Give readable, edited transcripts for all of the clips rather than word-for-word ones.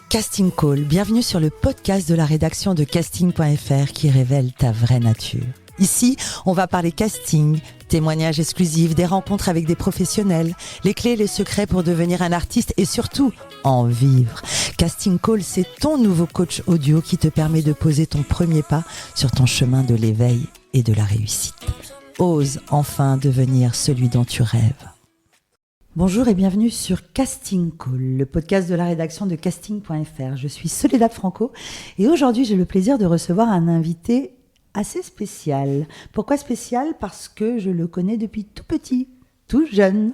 Casting Call, bienvenue sur le podcast de la rédaction de casting.fr qui révèle ta vraie nature. Ici, on va parler casting, témoignages exclusifs, des rencontres avec des professionnels, les clés et les secrets pour devenir un artiste et surtout, en vivre. Casting Call, c'est ton nouveau coach audio qui te permet de poser ton premier pas sur ton chemin de l'éveil et de la réussite. Ose enfin devenir celui dont tu rêves. Bonjour et bienvenue sur Casting Call, le podcast de la rédaction de casting.fr. Je suis Soledad Franco et aujourd'hui j'ai le plaisir de recevoir un invité assez spécial. Pourquoi spécial ? Parce que je le connais depuis tout petit, tout jeune,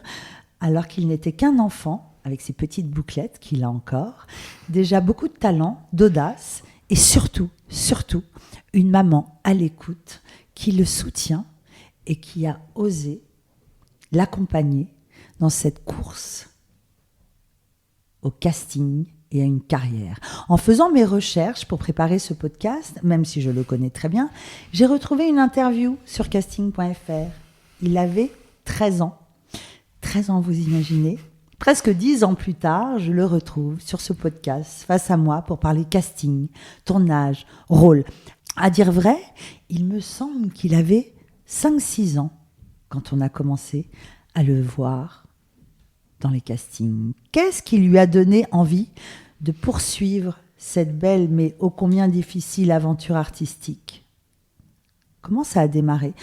alors qu'il n'était qu'un enfant, avec ses petites bouclettes qu'il a encore, déjà beaucoup de talent, d'audace et surtout, une maman à l'écoute qui le soutient et qui a osé l'accompagner dans cette course au casting et à une carrière. En faisant mes recherches pour préparer ce podcast, même si je le connais très bien, j'ai retrouvé une interview sur casting.fr. Il avait 13 ans. 13 ans, vous imaginez ? Presque 10 ans plus tard, je le retrouve sur ce podcast, face à moi, pour parler casting, tournage, rôle. À dire vrai, il me semble qu'il avait 5-6 ans quand on a commencé à le voir dans les castings. Qu'est-ce qui lui a donné envie de poursuivre cette belle mais ô combien difficile aventure artistique ? Comment ça a démarré ?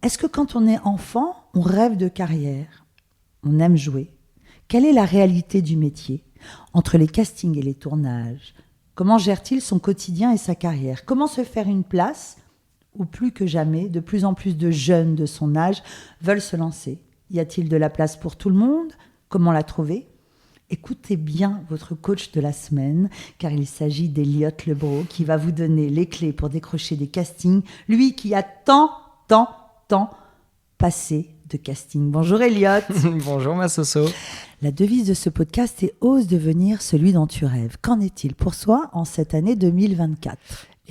Est-ce que quand on est enfant, on rêve de carrière ? On aime jouer ? Quelle est la réalité du métier ? Entre les castings et les tournages, comment gère-t-il son quotidien et sa carrière ? Comment se faire une place où plus que jamais, de plus en plus de jeunes de son âge veulent se lancer ? Y a-t-il de la place pour tout le monde ? Comment la trouver ? Écoutez bien votre coach de la semaine, car il s'agit d'Elliot Lebro, qui va vous donner les clés pour décrocher des castings, lui qui a tant passé de casting. Bonjour Elliot. Bonjour ma Soso. La devise de ce podcast est « Ose devenir celui dont tu rêves ». Qu'en est-il pour soi en cette année 2024 ?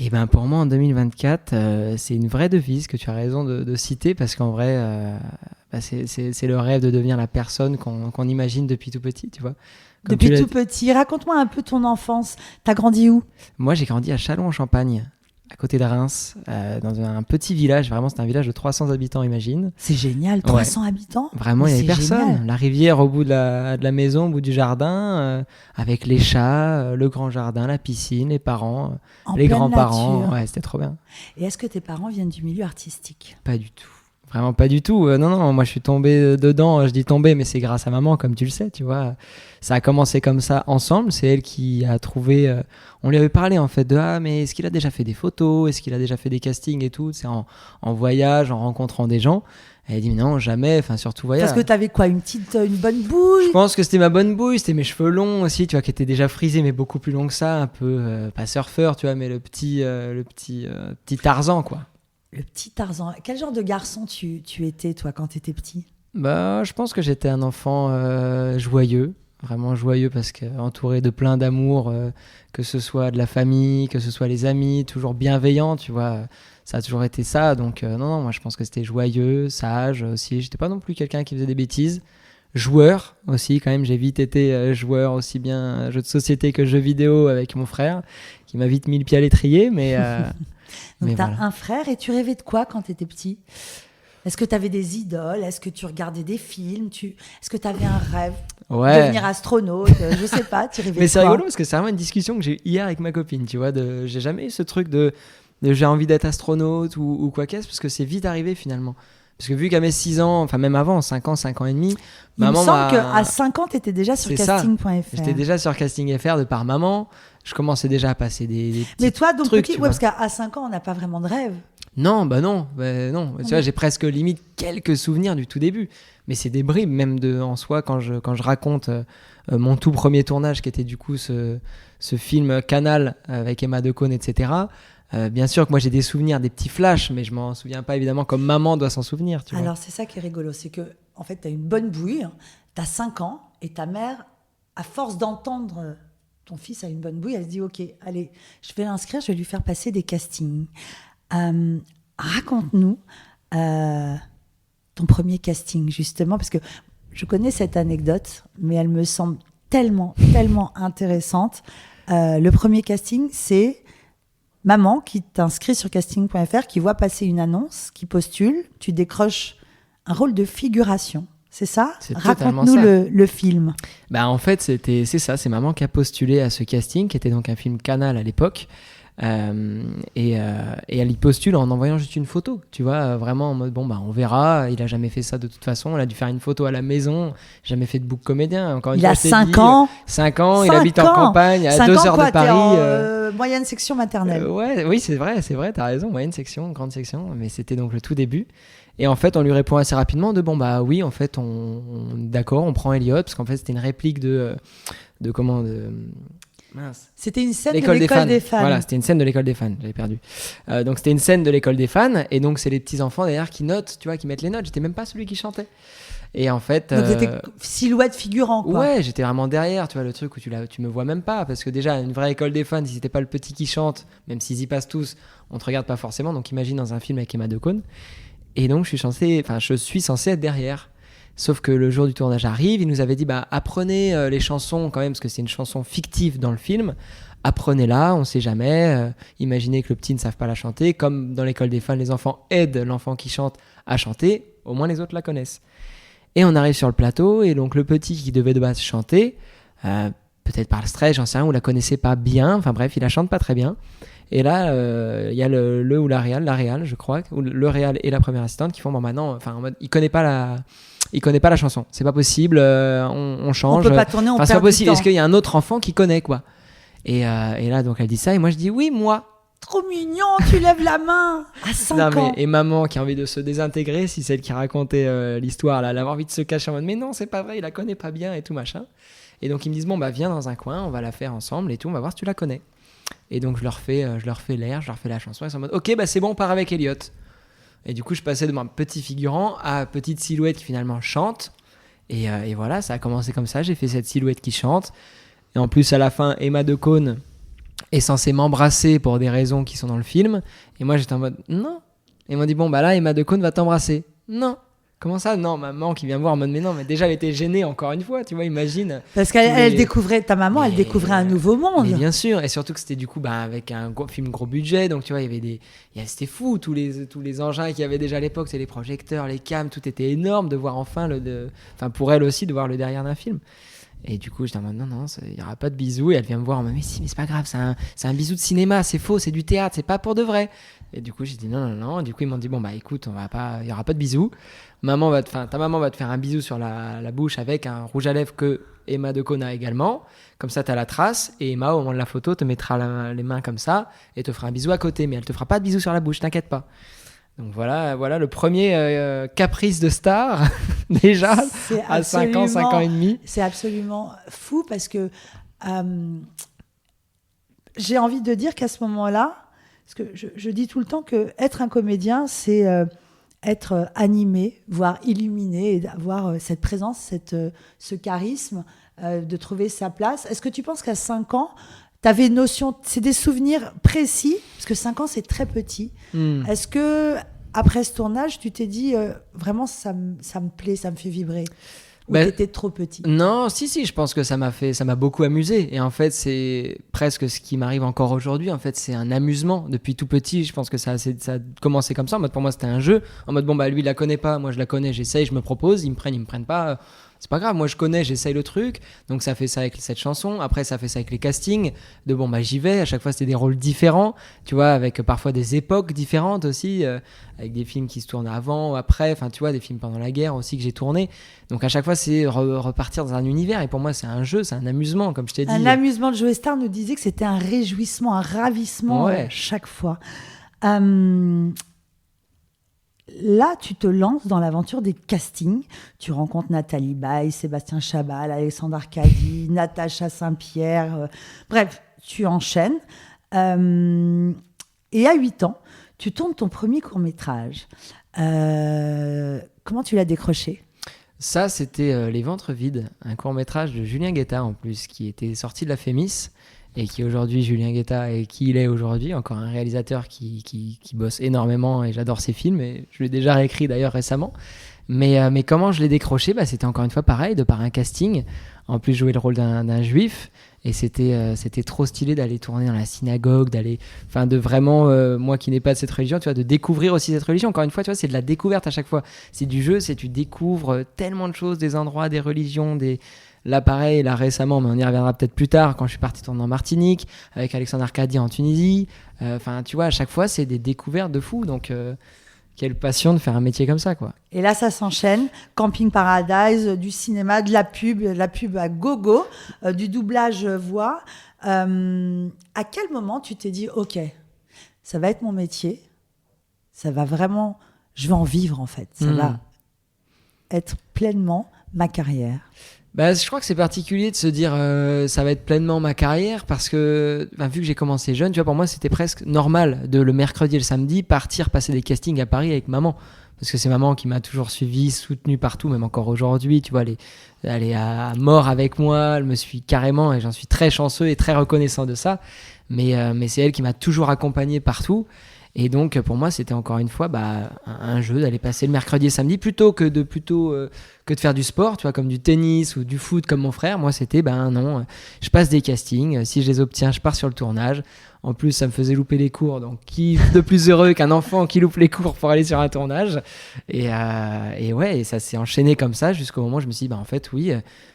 Eh ben pour moi en 2024, c'est une vraie devise que tu as raison de citer, parce qu'en vrai, c'est le rêve de devenir la personne qu'on imagine depuis tout petit, tu vois. Comme depuis tout petit, raconte-moi un peu ton enfance. T'as grandi où ? Moi j'ai grandi à Châlons-en-Champagne, à côté de Reims, dans un petit village. Vraiment, c'est un village de 300 habitants, imagine. C'est génial, 300 habitants. Vraiment, il n'y avait personne. Génial. La rivière au bout de la maison, au bout du jardin, avec les chats, le grand jardin, la piscine, les parents, les grands-parents. Nature. Ouais, c'était trop bien. Et est-ce que tes parents viennent du milieu artistique ? Pas du tout. Vraiment pas du tout. Non, moi je suis tombé dedans. Je dis tombé, mais c'est grâce à maman, comme tu le sais, tu vois. Ça a commencé comme ça ensemble. C'est elle qui a trouvé. On lui avait parlé en fait de mais est-ce qu'il a déjà fait des photos ? Est-ce qu'il a déjà fait des castings et tout ? C'est en voyage, en rencontrant des gens. Elle a dit non, jamais. Enfin, surtout voyage. Parce que t'avais quoi ? Une bonne bouille ? Je pense que c'était ma bonne bouille. C'était mes cheveux longs aussi, tu vois, qui étaient déjà frisés, mais beaucoup plus longs que ça. Un peu pas surfeur, tu vois, mais le petit Tarzan, quoi. Le petit Tarzan. Quel genre de garçon tu étais, toi, quand tu étais petit ? Je pense que j'étais un enfant joyeux, vraiment joyeux, parce qu'entouré de plein d'amour, que ce soit de la famille, que ce soit les amis, toujours bienveillant, tu vois. Ça a toujours été ça. Donc, non, moi, je pense que c'était joyeux, sage aussi. J'étais pas non plus quelqu'un qui faisait des bêtises. Joueur aussi, quand même. J'ai vite été joueur, aussi bien jeux de société que jeux vidéo avec mon frère, qui m'a vite mis le pied à l'étrier, mais... Donc, tu as un frère et tu rêvais de quoi quand tu étais petit ? Est-ce que tu avais des idoles ? Est-ce que tu regardais des films ? Est-ce que tu avais un rêve ? Ouais. Devenir astronaute ? Je sais pas, tu rêvais de quoi ? Mais c'est rigolo parce que c'est vraiment une discussion que j'ai eue hier avec ma copine, tu vois. J'ai jamais eu ce truc de j'ai envie d'être astronaute ou quoi qu'est-ce, parce que c'est vite arrivé finalement. Parce que vu qu'à mes 6 ans, enfin même avant, 5 ans et demi, maman il me semble qu'à 5 ans, tu étais déjà sur casting.fr. J'étais déjà sur casting.fr de par maman. Je commençais déjà à passer des petits Mais toi, donc trucs, petit, parce qu'à 5 ans, on n'a pas vraiment de rêve. Non. Tu vois, j'ai presque limite quelques souvenirs du tout début. Mais c'est des bribes, même en soi, quand je raconte mon tout premier tournage, qui était du coup ce film Canal avec Emma Decaune, etc. Bien sûr que moi j'ai des souvenirs, des petits flashs, mais je m'en souviens pas évidemment comme maman doit s'en souvenir. Tu vois. Alors c'est ça qui est rigolo, c'est que en fait tu as une bonne bouille, tu as 5 ans et ta mère, à force d'entendre ton fils a une bonne bouille, elle se dit ok, allez, je vais l'inscrire, je vais lui faire passer des castings. Raconte-nous ton premier casting justement, parce que je connais cette anecdote, mais elle me semble tellement intéressante. Le premier casting, c'est maman qui t'inscrit sur casting.fr, qui voit passer une annonce, qui postule, tu décroches un rôle de figuration. C'est ça ? Raconte-nous le film. En fait, c'est ça. C'est maman qui a postulé à ce casting, qui était donc un film Canal à l'époque. Et elle y postule en envoyant juste une photo, tu vois, vraiment en mode on verra, il a jamais fait ça de toute façon, il a dû faire une photo à la maison, jamais fait de book comédien. Encore une fois, il a 5 ans. 5 ans, il habite en campagne, à 2 heures de Paris. Moyenne section maternelle. Oui, c'est vrai, t'as raison, moyenne section, grande section, mais c'était donc le tout début. Et en fait, on lui répond assez rapidement de oui, en fait, d'accord, on prend Elliot, parce qu'en fait, c'était une réplique mince. C'était une scène de l'école des fans. Voilà, c'était une scène de l'école des fans, j'avais perdu. Donc c'était une scène de l'école des fans, et donc c'est les petits enfants derrière qui notent, tu vois, qui mettent les notes. J'étais même pas celui qui chantait. Et en fait, donc t'étais silhouette figurant, quoi. Ouais, j'étais vraiment derrière, tu vois, le truc où tu me vois même pas, parce que déjà une vraie école des fans, si c'était pas le petit qui chante, même s'ils y passent tous, on te regarde pas forcément. Donc imagine dans un film avec Emma Decaune. Et donc je suis censé être derrière. Sauf que le jour du tournage arrive, il nous avait dit apprenez les chansons quand même, parce que c'est une chanson fictive dans le film. Apprenez-la, on sait jamais. Imaginez que le petit ne savent pas la chanter. Comme dans l'école des fans, les enfants aident l'enfant qui chante à chanter. Au moins les autres la connaissent. Et on arrive sur le plateau, et donc le petit qui devait de base chanter, peut-être par le stress, j'en sais rien, ou la connaissait pas bien. Enfin bref, il la chante pas très bien. Et là, il y a le ou la réal, je crois, ou le réal et la première assistante qui font maintenant, enfin en mode, il connaît pas la chanson, c'est pas possible, on change. On peut pas tourner, on perd c'est pas possible. Du temps. Est-ce qu'il y a un autre enfant qui connaît quoi ? Et là, donc elle dit ça, et moi je dis oui, moi. Trop mignon, tu lèves la main à 5 ans. Et maman qui a envie de se désintégrer, si celle qui racontait l'histoire, là, elle avait envie de se cacher en mode mais non, c'est pas vrai, il la connaît pas bien et tout machin. Et donc ils me disent viens dans un coin, on va la faire ensemble et tout, on va voir si tu la connais. Et donc je leur fais l'air, je leur fais la chanson, ils sont en mode ok, c'est bon, on part avec Elliot. Et du coup je passais de mon petit figurant à petite silhouette qui finalement chante. Et voilà, ça a commencé comme ça, j'ai fait cette silhouette qui chante. Et en plus à la fin, Emma Decaune est censée m'embrasser pour des raisons qui sont dans le film. Et moi j'étais en mode non. Et ils m'ont dit là Emma Decaune va t'embrasser. Non. Comment ça ? Non, maman qui vient me voir en mode mais non, mais déjà elle était gênée encore une fois, tu vois, imagine. Parce qu'elle découvrait, ta maman, elle découvrait un nouveau monde. Mais bien sûr, et surtout que c'était du coup avec un film gros budget, donc tu vois, c'était fou, tous les engins qu'il y avait déjà à l'époque, c'est les projecteurs, les cams, tout était énorme de voir enfin pour elle aussi de voir le derrière d'un film. Et du coup, j'étais en mode non, il n'y aura pas de bisous. Et elle vient me voir en mode mais c'est pas grave, c'est un bisou de cinéma, c'est faux, c'est du théâtre, c'est pas pour de vrai. Et du coup, j'ai dit non. Du coup, ils m'ont dit écoute, il n'y aura pas de bisous. Ta maman va te faire un bisou sur la bouche avec un rouge à lèvres que Emma Decaune a également. Comme ça, tu as la trace. Et Emma, au moment de la photo, te mettra les mains comme ça et te fera un bisou à côté. Mais elle te fera pas de bisou sur la bouche, t'inquiète pas. Donc voilà le premier caprice de star, déjà, à 5 ans et demi. C'est absolument fou parce que j'ai envie de dire qu'à ce moment-là, parce que je dis tout le temps qu'être un comédien, c'est être animé, voire illuminé, et d'avoir cette présence, ce charisme, de trouver sa place. Est-ce que tu penses qu'à 5 ans, tu avais une notion, c'est des souvenirs précis, parce que 5 ans, c'est très petit. Est-ce que, après ce tournage, tu t'es dit, vraiment, ça me plaît, ça me fait vibrer ? Ou t'étais trop petit ? Non, si, je pense que ça m'a beaucoup amusé. Et en fait, c'est presque ce qui m'arrive encore aujourd'hui. En fait, c'est un amusement. Depuis tout petit, je pense que ça a commencé comme ça. En mode, pour moi, c'était un jeu. En mode, lui, il la connaît pas. Moi, je la connais, j'essaye, je me propose. Ils me prennent pas. C'est pas grave, moi je connais, j'essaye le truc. Donc ça fait ça avec cette chanson. Après, ça fait ça avec les castings. J'y vais. À chaque fois, c'était des rôles différents. Tu vois, avec parfois des époques différentes aussi. Avec des films qui se tournent avant ou après. Enfin, tu vois, des films pendant la guerre aussi que j'ai tourné. Donc à chaque fois, c'est repartir dans un univers. Et pour moi, c'est un jeu, c'est un amusement, comme je t'ai dit. Un amusement. Joe Star nous disait que c'était un réjouissement, un ravissement chaque fois. Là, tu te lances dans l'aventure des castings. Tu rencontres Nathalie Baye, Sébastien Chabal, Alexandre Arcadi, Natacha Saint-Pierre. Bref, tu enchaînes. Et à 8 ans, tu tournes ton premier court-métrage. Comment tu l'as décroché ? Ça, c'était Les Ventres Vides, un court-métrage de Julien Guetta en plus, qui était sorti de la Fémis. Et qui aujourd'hui, Julien Guetta est qui il est aujourd'hui, encore un réalisateur qui bosse énormément et j'adore ses films et je l'ai déjà réécrit d'ailleurs récemment. Mais comment je l'ai décroché, c'était encore une fois pareil, de par un casting. En plus, jouer le rôle d'un juif. Et c'était trop stylé d'aller tourner dans la synagogue, de vraiment, moi qui n'ai pas de cette religion, tu vois, de découvrir aussi cette religion. Encore une fois, tu vois, c'est de la découverte à chaque fois. C'est du jeu, tu découvres tellement de choses, des endroits, des religions, Là, pareil, là récemment, mais on y reviendra peut-être plus tard, quand je suis parti tourner en Martinique, avec Alexandre Arcadi en Tunisie. Tu vois, à chaque fois, c'est des découvertes de fou. Donc, quelle passion de faire un métier comme ça, quoi. Et là, ça s'enchaîne. Camping Paradise, du cinéma, de la pub à gogo, du doublage voix. À quel moment tu t'es dit, OK, ça va être mon métier, ça va vraiment, je vais en vivre en fait, ça va être pleinement ma carrière? Je crois que c'est particulier de se dire ça va être pleinement ma carrière parce que vu que j'ai commencé jeune, tu vois, pour moi c'était presque normal de le mercredi et le samedi partir passer des castings à Paris avec maman, parce que c'est maman qui m'a toujours suivi, soutenu partout, même encore aujourd'hui, tu vois, elle est à mort avec moi, elle me suit carrément et j'en suis très chanceux et très reconnaissant de ça, mais c'est elle qui m'a toujours accompagné partout. Et donc pour moi c'était encore une fois un jeu d'aller passer le mercredi et samedi plutôt que de faire du sport, tu vois, comme du tennis ou du foot comme mon frère. Moi c'était non, je passe des castings, si je les obtiens je pars sur le tournage. En plus ça me faisait louper les cours, donc qui de plus heureux qu'un enfant qui loupe les cours pour aller sur un tournage. Et ça s'est enchaîné comme ça jusqu'au moment où je me suis dit en fait oui,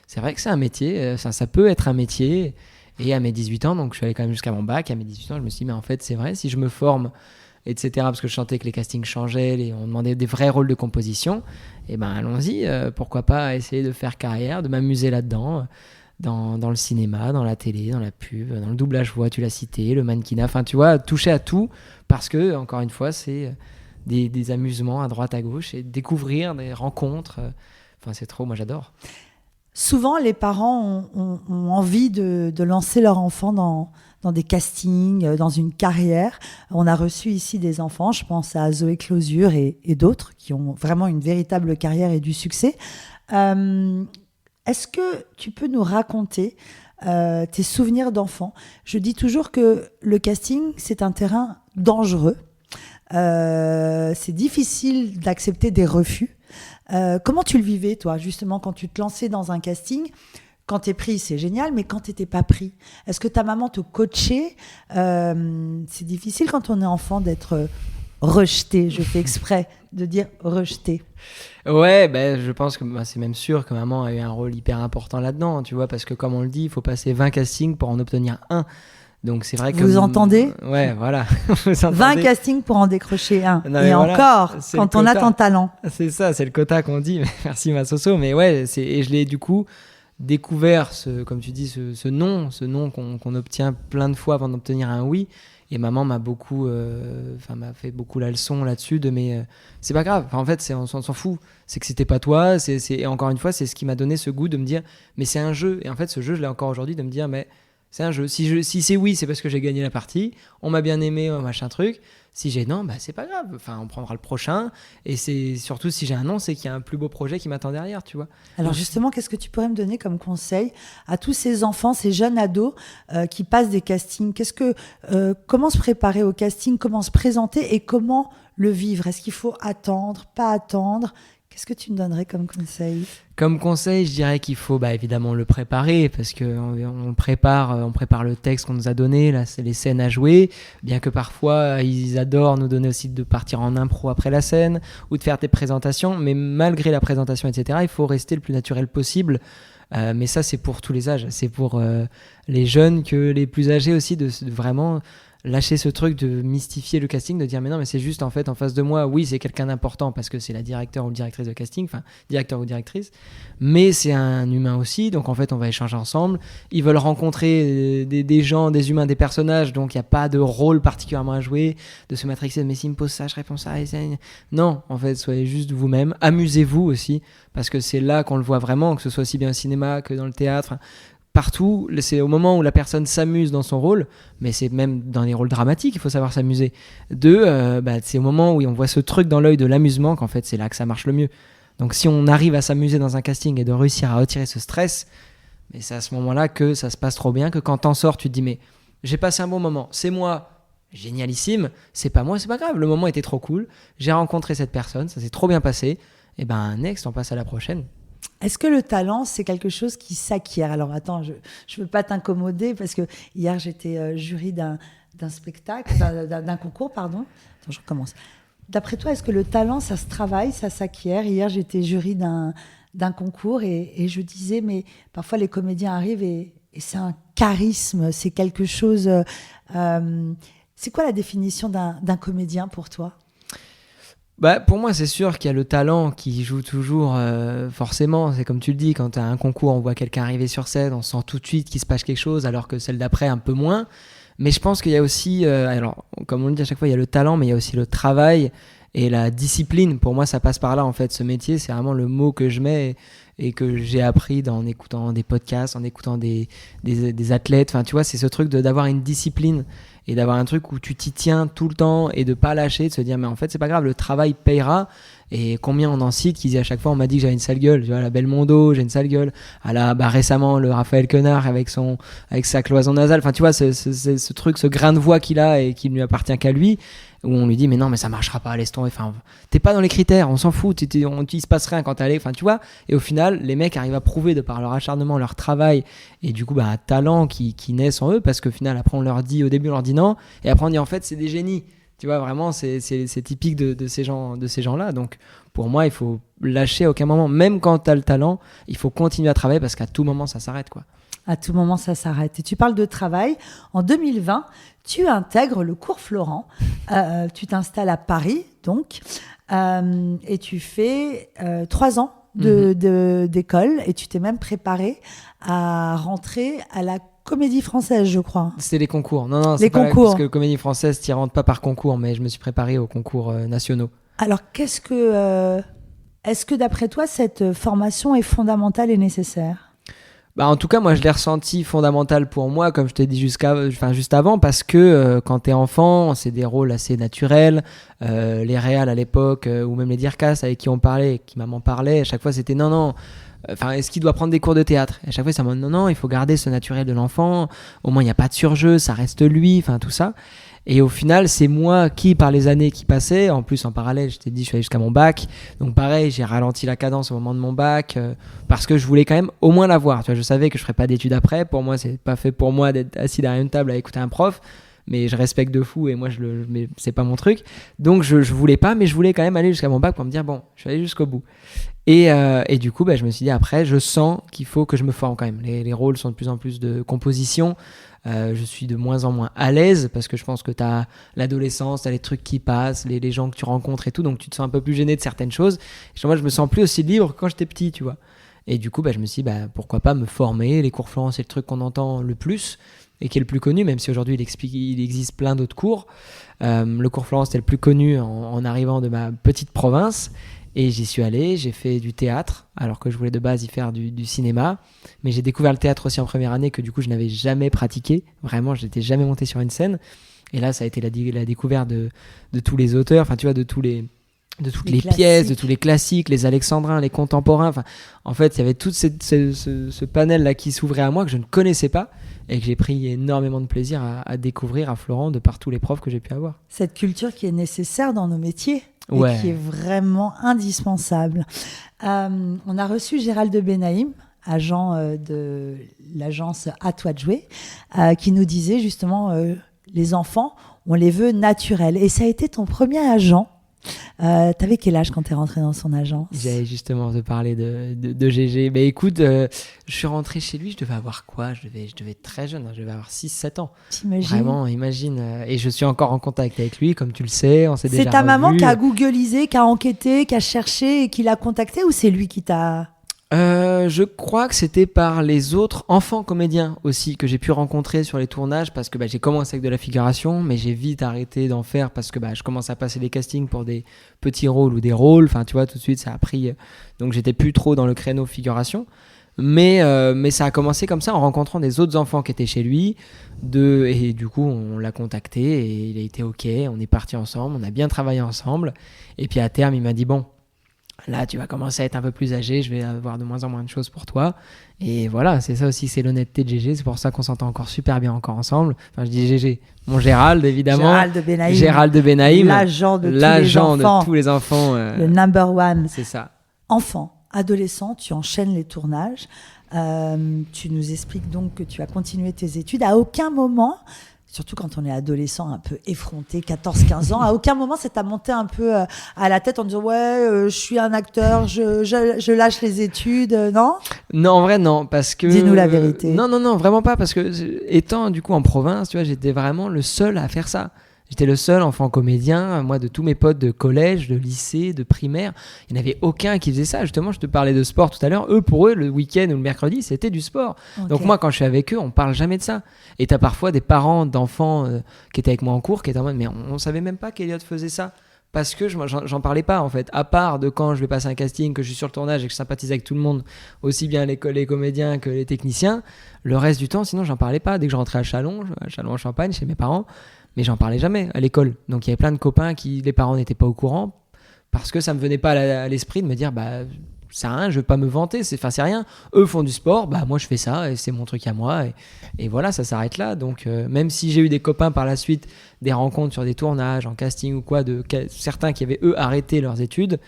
c'est vrai que c'est un métier, ça peut être un métier. Et à mes 18 ans, donc je suis allé quand même jusqu'à mon bac, à mes 18 ans je me suis dit mais en fait c'est vrai, si je me forme etc., parce que je sentais que les castings changeaient, on demandait des vrais rôles de composition, et allons-y, pourquoi pas essayer de faire carrière, de m'amuser là-dedans, dans le cinéma, dans la télé, dans la pub, dans le doublage voix, tu l'as cité, le mannequinat, tu vois, toucher à tout, parce que, encore une fois, c'est des amusements à droite, à gauche, et découvrir des rencontres, c'est trop, moi j'adore. Souvent, les parents ont envie de lancer leur enfant dans des castings, dans une carrière. On a reçu ici des enfants, je pense à Zoé Closure et d'autres, qui ont vraiment une véritable carrière et du succès. Est-ce que tu peux nous raconter tes souvenirs d'enfant? Je dis toujours que le casting, c'est un terrain dangereux. C'est difficile d'accepter des refus. Comment tu le vivais, toi, justement, quand tu te lançais dans un casting? Quand t'es pris, c'est génial, mais quand t'étais pas pris, est-ce que ta maman te coachait? C'est difficile quand on est enfant d'être rejeté. Je fais exprès de dire rejeté. Ouais, je pense que c'est même sûr que maman a eu un rôle hyper important là-dedans, tu vois, parce que comme on le dit, il faut passer 20 castings pour en obtenir un. Donc c'est vrai que... Vous entendez? Ouais, voilà. 20 castings pour en décrocher un. Non, et voilà, encore, quand on a ton talent. C'est ça, c'est le quota qu'on dit. Merci ma Soso. Mais ouais, et je l'ai du coup découvert, comme tu dis, ce nom qu'on obtient plein de fois avant d'obtenir un oui. Et maman m'a m'a fait beaucoup la leçon là-dessus c'est pas grave. En fait, on s'en fout. C'est que c'était pas toi. Et encore une fois, c'est ce qui m'a donné ce goût de me dire, mais c'est un jeu. Et en fait, ce jeu, je l'ai encore aujourd'hui, de me dire, mais c'est un jeu. Si c'est oui, c'est parce que j'ai gagné la partie. On m'a bien aimé, machin truc. Si j'ai non, c'est pas grave. On prendra le prochain. Et c'est surtout si j'ai un non, c'est qu'il y a un plus beau projet qui m'attend derrière, tu vois. Alors justement, qu'est-ce que tu pourrais me donner comme conseil à tous ces enfants, ces jeunes ados qui passent des castings? Comment se préparer au casting? Comment se présenter et comment le vivre? Est-ce qu'il faut attendre, pas attendre? Qu'est-ce que tu me donnerais comme conseil? Comme conseil, je dirais qu'il faut évidemment le préparer, parce qu'on prépare le texte qu'on nous a donné, là, c'est les scènes à jouer, bien que parfois ils adorent nous donner aussi de partir en impro après la scène ou de faire des présentations, mais malgré la présentation, etc., il faut rester le plus naturel possible. Mais ça, c'est pour tous les âges, c'est pour les jeunes que les plus âgés aussi, de vraiment lâcher ce truc de mystifier le casting, de dire mais non, mais c'est juste en fait en face de moi, oui, c'est quelqu'un d'important parce que c'est la directeur ou le directrice de casting, directeur ou directrice, mais c'est un humain aussi, donc en fait on va échanger ensemble. Ils veulent rencontrer des gens, des humains, des personnages, donc il n'y a pas de rôle particulièrement à jouer, de se matrixer, mais s'il me pose ça, je réponds ça. Non, en fait, soyez juste vous-même, amusez-vous aussi, parce que c'est là qu'on le voit vraiment, que ce soit aussi bien au cinéma que dans le théâtre. Partout, c'est au moment où la personne s'amuse dans son rôle, mais c'est même dans les rôles dramatiques, il faut savoir s'amuser. C'est au moment où on voit ce truc dans l'œil de l'amusement qu'en fait c'est là que ça marche le mieux. Donc si on arrive à s'amuser dans un casting et de réussir à retirer ce stress, mais c'est à ce moment-là que ça se passe trop bien, que quand t'en sors, tu te dis mais j'ai passé un bon moment, c'est moi, génialissime, c'est pas moi, c'est pas grave, le moment était trop cool, j'ai rencontré cette personne, ça s'est trop bien passé. et ben next, on passe à la prochaine. Est-ce que le talent, c'est quelque chose qui s'acquiert? Alors attends, je ne veux pas t'incomoder parce que hier, j'étais jury d'un spectacle, d'un concours, pardon. Attends, je recommence. D'après toi, est-ce que le talent, ça se travaille, ça s'acquiert? Hier, j'étais jury d'un concours et je disais, mais parfois les comédiens arrivent et c'est un charisme, c'est quelque chose... c'est quoi la définition d'un comédien pour toi? Bah, pour moi, c'est sûr qu'il y a le talent qui joue toujours, forcément. C'est comme tu le dis, quand tu as un concours, on voit quelqu'un arriver sur scène, on sent tout de suite qu'il se passe quelque chose, alors que celle d'après, un peu moins. Mais je pense qu'il y a aussi, alors, comme on le dit à chaque fois, il y a le talent, mais il y a aussi le travail et la discipline. Pour moi, ça passe par là, en fait. Ce métier, c'est vraiment le mot que je mets et que j'ai appris en écoutant des podcasts, en écoutant des athlètes. Enfin, tu vois, c'est ce truc d'avoir une discipline et d'avoir un truc où tu t'y tiens tout le temps et de pas lâcher, de se dire mais en fait c'est pas grave, le travail payera. Et combien on en cite qui disent à chaque fois, on m'a dit que j'avais une sale gueule, tu vois, la Belmondo, j'ai une sale gueule, récemment le Raphaël Quenard avec sa cloison nasale, enfin tu vois ce truc, ce grain de voix qu'il a et qui ne lui appartient qu'à lui, où on lui dit mais non mais ça marchera pas, laisse tomber, enfin t'es pas dans les critères, on s'en fout, il se passe rien quand t'es allé, enfin tu vois. Et au final les mecs arrivent à prouver de par leur acharnement, leur travail et du coup un talent qui naît en eux, parce qu'au final après on leur dit, au début on leur dit non et après on dit en fait c'est des génies. Tu vois, vraiment, c'est typique de ces gens-là. Donc, pour moi, il faut lâcher à aucun moment. Même quand tu as le talent, il faut continuer à travailler parce qu'à tout moment, ça s'arrête, quoi. À tout moment, ça s'arrête. Et tu parles de travail. En 2020, tu intègres le cours Florent. Tu t'installes à Paris, donc, et tu fais 3 ans d'école. Et tu t'es même préparé à rentrer à la Comédie Française, je crois. C'était les concours. Non, les c'est pas concours. Parce que Comédie Française, tu n'y rentres pas par concours, mais je me suis préparé aux concours nationaux. Alors, est-ce que d'après toi, cette formation est fondamentale et nécessaire? En tout cas, moi, je l'ai ressenti fondamental pour moi, comme je t'ai dit juste avant, parce que quand t'es enfant, c'est des rôles assez naturels. Les réals à l'époque, ou même les DIRCAS avec qui on parlait, qui maman parlait, à chaque fois, c'était non. Est-ce qu'il doit prendre des cours de théâtre? Et à chaque fois, ça me dit non, il faut garder ce naturel de l'enfant. Au moins, il n'y a pas de surjeu, ça reste lui, enfin tout ça. Et au final, c'est moi qui, par les années qui passaient, en plus en parallèle, je t'ai dit, je suis allé jusqu'à mon bac. Donc pareil, j'ai ralenti la cadence au moment de mon bac parce que je voulais quand même au moins l'avoir. Tu vois, je savais que je ferais pas d'études après. Pour moi, c'est pas fait pour moi d'être assis derrière une table à écouter un prof. Mais je respecte de fou et moi, mais c'est pas mon truc. Donc je voulais pas, mais je voulais quand même aller jusqu'à mon bac pour me dire, bon, je suis allé jusqu'au bout. Et du coup, je me suis dit après, je sens qu'il faut que je me forme quand même. Les rôles sont de plus en plus de composition. Je suis de moins en moins à l'aise parce que je pense que tu as l'adolescence, tu as les trucs qui passent, les gens que tu rencontres et tout, donc tu te sens un peu plus gêné de certaines choses. Et moi, je me sens plus aussi libre que quand j'étais petit, tu vois. Et du coup, je me suis dit, pourquoi pas me former. Les cours Florent, c'est le truc qu'on entend le plus et qui est le plus connu, même si aujourd'hui il existe plein d'autres cours. Le cours Florent, c'était le plus connu en arrivant de ma petite province. Et j'y suis allé, j'ai fait du théâtre, alors que je voulais de base y faire du cinéma. Mais j'ai découvert le théâtre aussi en première année, que du coup je n'avais jamais pratiqué. Vraiment, je n'étais jamais monté sur une scène. Et là, ça a été la découverte de tous les auteurs, enfin tu vois, de toutes les pièces, de tous les classiques, les alexandrins, les contemporains. Enfin, en fait, il y avait tout ce panel-là qui s'ouvrait à moi, que je ne connaissais pas. Et que j'ai pris énormément de plaisir à découvrir à Florent de par tous les profs que j'ai pu avoir. Cette culture qui est nécessaire dans nos métiers. Ouais. Et qui est vraiment indispensable. On a reçu Gérald de Benaïm, agent de l'agence À toi de jouer, qui nous disait justement les enfants, on les veut naturels. Et ça a été ton premier agent. T'avais quel âge quand t'es rentré dans son agence? J'allais justement te parler de GG. Mais écoute, je suis rentré chez lui, je devais avoir quoi? Je devais être très jeune, je devais avoir 6-7 ans. T'imagines? Vraiment, imagine. Et je suis encore en contact avec lui, comme tu le sais. On s'est déjà C'est ta maman revus. qui a googlisé, qui a enquêté, qui a cherché et qui l'a contacté, ou c'est lui qui t'a... Je crois que c'était par les autres enfants comédiens aussi que j'ai pu rencontrer sur les tournages, parce que j'ai commencé avec de la figuration, mais j'ai vite arrêté d'en faire parce que je commençais à passer des castings pour des petits rôles ou des rôles. Enfin, tu vois, tout de suite, ça a pris. Donc, j'étais plus trop dans le créneau figuration. Mais ça a commencé comme ça en rencontrant des autres enfants qui étaient chez lui. Et du coup, on l'a contacté et il a été OK. On est partis ensemble, on a bien travaillé ensemble. Et puis à terme, il m'a dit bon. Là, tu vas commencer à être un peu plus âgé, je vais avoir de moins en moins de choses pour toi. Et voilà, c'est ça aussi, c'est l'honnêteté de GG. C'est pour ça qu'on s'entend encore super bien encore ensemble. Enfin, je dis GG, mon Gérald, évidemment. Gérald de Benaïm. L'agent de tous les enfants. Le number one. C'est ça. enfant, adolescent, tu enchaînes les tournages. Tu nous expliques donc que tu as continué tes études. À aucun moment, surtout quand on est adolescent un peu effronté, 14-15 ans, à aucun moment ça t'a monté un peu à la tête en disant je suis un acteur, je lâche les études, non? Non, en vrai, non, parce que... Dis-nous la vérité. Non, vraiment pas, parce que étant du coup en province, tu vois, j'étais vraiment le seul à faire ça. J'étais le seul enfant comédien, moi de tous mes potes de collège, de lycée, de primaire, il n'y en avait aucun qui faisait ça. Justement, je te parlais de sport tout à l'heure, pour eux, le week-end ou le mercredi, c'était du sport. Okay. Donc moi, quand je suis avec eux, on parle jamais de ça. Et t'as parfois des parents d'enfants qui étaient avec moi en cours, qui étaient en mode, mais on savait même pas qu'Eliott faisait ça. Parce que j'en parlais pas en fait, à part de quand je vais passer un casting, que je suis sur le tournage et que je sympathise avec tout le monde, aussi bien les comédiens que les techniciens, le reste du temps, sinon j'en parlais pas. Dès que je rentrais à Châlons en Champagne, chez mes parents, mais j'en parlais jamais à l'école. Donc il y avait plein de copains qui, les parents n'étaient pas au courant, parce que ça me venait pas à l'esprit de me dire, c'est rien, je veux pas me vanter, c'est rien. Eux font du sport, moi je fais ça et c'est mon truc à moi et voilà, ça s'arrête là. Donc même si j'ai eu des copains par la suite, des rencontres sur des tournages, en casting ou quoi, certains qui avaient eux arrêté leurs études,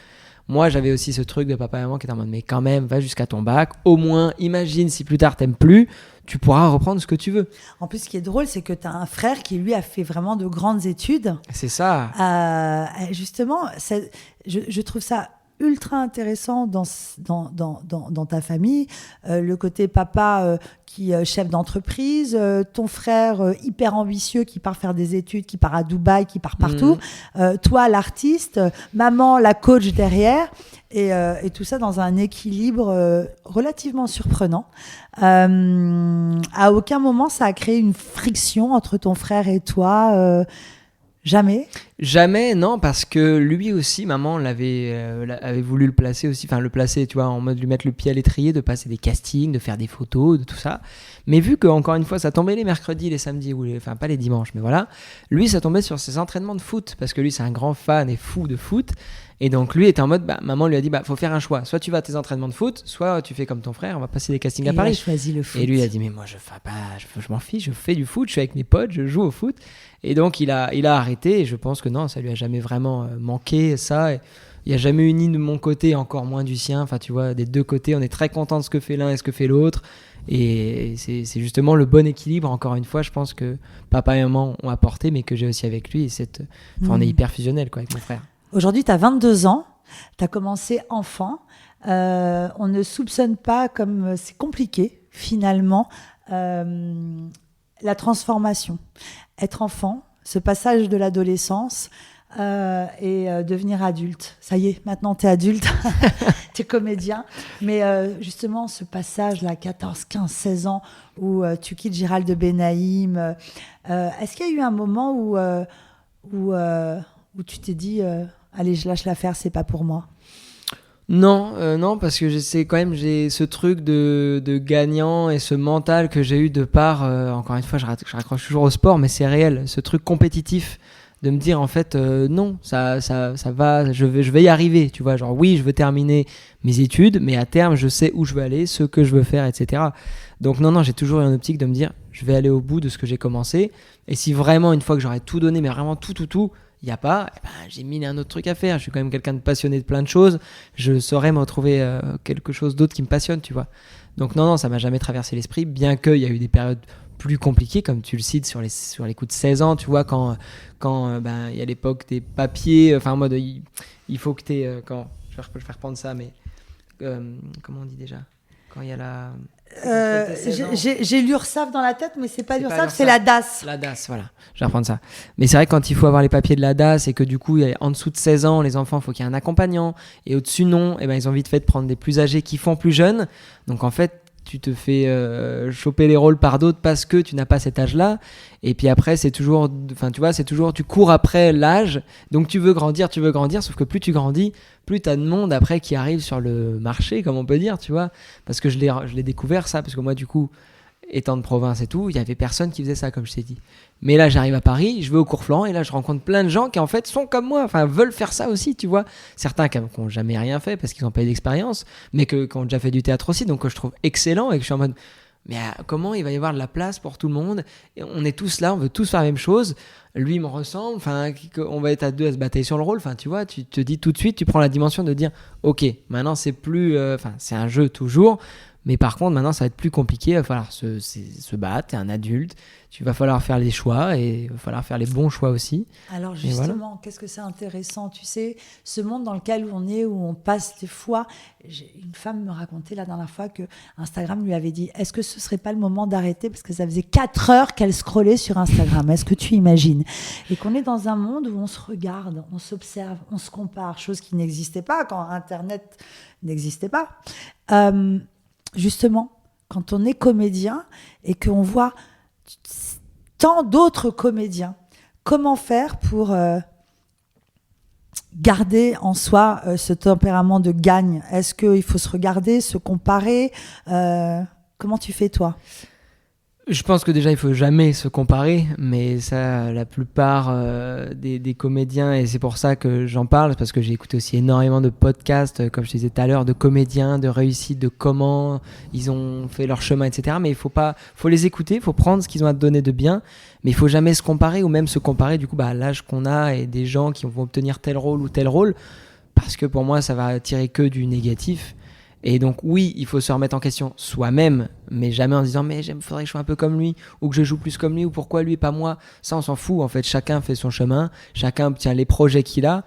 moi j'avais aussi ce truc de papa et maman qui étaient en mode mais quand même va jusqu'à ton bac, au moins imagine si plus tard t'aimes plus, tu pourras reprendre ce que tu veux. En plus, ce qui est drôle, c'est que tu as un frère qui, lui, a fait vraiment de grandes études. C'est ça. Justement, je trouve ça ultra intéressant dans ta famille. Le côté papa qui est chef d'entreprise, ton frère hyper ambitieux qui part faire des études, qui part à Dubaï, qui part partout. Toi, l'artiste, maman, la coach derrière. Et tout ça dans un équilibre relativement surprenant. À aucun moment, ça a créé une friction entre ton frère et toi Jamais? Jamais, non, parce que lui aussi, maman avait voulu le placer aussi, enfin le placer, tu vois, en mode lui mettre le pied à l'étrier, de passer des castings, de faire des photos, de tout ça. Mais vu qu'encore une fois, ça tombait les mercredis, les samedis, enfin pas les dimanches, mais voilà, lui, ça tombait sur ses entraînements de foot, parce que lui, c'est un grand fan et fou de foot. Et donc lui était en mode, maman lui a dit, faut faire un choix. Soit tu vas à tes entraînements de foot, soit tu fais comme ton frère, on va passer des castings à Paris. Il a choisi le foot. Et lui il a dit, mais moi je m'en fiche, je fais du foot, je suis avec mes potes, je joue au foot. Et donc il a arrêté. Et je pense que non, ça lui a jamais vraiment manqué ça. Et il n'y a jamais eu ni de mon côté, encore moins du sien. Enfin tu vois, des deux côtés, on est très content de ce que fait l'un et ce que fait l'autre. Et c'est justement le bon équilibre, encore une fois, je pense que papa et maman ont apporté, mais que j'ai aussi avec lui. Et on est hyper fusionnels avec mon frère. Aujourd'hui, tu as 22 ans, tu as commencé enfant. On ne soupçonne pas, comme c'est compliqué, finalement, la transformation. Être enfant, ce passage de l'adolescence et devenir adulte. Ça y est, maintenant tu es adulte, tu es comédien. Mais justement, ce passage-là, 14, 15, 16 ans, où tu quittes Gérald de Benaïm, est-ce qu'il y a eu un moment où tu t'es dit allez, je lâche l'affaire, c'est pas pour moi? Non, parce que j'ai ce truc de gagnant et ce mental que j'ai eu de part, encore une fois, je raccroche toujours au sport, mais c'est réel, ce truc compétitif de me dire en fait non, ça va, je vais y arriver, tu vois, genre oui, je veux terminer mes études, mais à terme, je sais où je veux aller, ce que je veux faire, etc. Donc non, j'ai toujours eu une optique de me dire, je vais aller au bout de ce que j'ai commencé, et si vraiment, une fois que j'aurai tout donné, mais vraiment tout, il n'y a pas, j'ai mis un autre truc à faire. Je suis quand même quelqu'un de passionné de plein de choses. Je saurais me retrouver quelque chose d'autre qui me passionne, tu vois. Donc non, ça m'a jamais traversé l'esprit, bien qu'il y a eu des périodes plus compliquées, comme tu le cites, sur les coups de 16 ans, tu vois, quand il y a l'époque des papiers, enfin en mode, il faut que tu aies... je vais faire prendre ça, mais comment on dit déjà? Quand il y a la... j'ai l'URSSAF dans la tête, mais c'est pas l'URSSAF, c'est la DAS. La DAS, voilà. Je vais reprendre ça. Mais c'est vrai que quand il faut avoir les papiers de la DAS et que du coup, en dessous de 16 ans, les enfants, il faut qu'il y ait un accompagnant. Et au-dessus, non. Et ils ont vite fait de prendre des plus âgés qui font plus jeunes. Donc en fait, tu te fais choper les rôles par d'autres parce que tu n'as pas cet âge-là. Et puis après, c'est toujours, tu cours après l'âge. Donc tu veux grandir. Sauf que plus tu grandis, plus tu as de monde après qui arrive sur le marché, comme on peut dire, tu vois. Parce que je l'ai découvert ça, parce que moi, du coup, étant de province et tout, il y avait personne qui faisait ça, comme je t'ai dit. Mais là, j'arrive à Paris, je vais au Cours Florent et là, je rencontre plein de gens qui, en fait, sont comme moi, enfin, veulent faire ça aussi, tu vois. Certains qui n'ont jamais rien fait parce qu'ils n'ont pas eu d'expérience, mais qui ont déjà fait du théâtre aussi, donc que je trouve excellent et que je suis en mode, Mais comment il va y avoir de la place pour tout le monde? Et on est tous là, on veut tous faire la même chose. Lui, il me ressemble. Enfin, on va être à deux à se batailler sur le rôle. Enfin, tu vois, tu te dis tout de suite, tu prends la dimension de dire, ok, maintenant c'est plus, c'est un jeu toujours. Mais par contre, maintenant, ça va être plus compliqué. Il va falloir se battre. T'es un adulte. Il va falloir faire les choix et il va falloir faire les bons choix aussi. Alors justement, qu'est-ce que c'est intéressant, tu sais, ce monde dans lequel on est, où on passe des fois. Une femme me racontait la dernière fois que Instagram lui avait dit, est-ce que ce serait pas le moment d'arrêter, parce que ça faisait 4 heures qu'elle scrollait sur Instagram. Est-ce que tu imagines? Et qu'on est dans un monde où on se regarde, on s'observe, on se compare, chose qui n'existait pas quand Internet n'existait pas. Justement, quand on est comédien et qu'on voit tant d'autres comédiens, comment faire pour garder en soi ce tempérament de gagne? Est-ce qu'il faut se regarder, se comparer? Comment tu fais, toi? Je pense que déjà, il faut jamais se comparer, mais ça, la plupart des comédiens, et c'est pour ça que j'en parle, parce que j'ai écouté aussi énormément de podcasts, comme je te disais tout à l'heure, de comédiens, de réussite, de comment ils ont fait leur chemin, etc. Mais faut les écouter, il faut prendre ce qu'ils ont à te donner de bien, mais il faut jamais se comparer, ou même se comparer du coup à l'âge qu'on a et des gens qui vont obtenir tel rôle ou tel rôle, parce que pour moi, ça va tirer que du négatif. Et donc oui, il faut se remettre en question soi-même, mais jamais en disant mais faudrait que je sois un peu comme lui, ou que je joue plus comme lui, ou pourquoi lui et pas moi. Ça, on s'en fout en fait. Chacun fait son chemin, chacun obtient les projets qu'il a.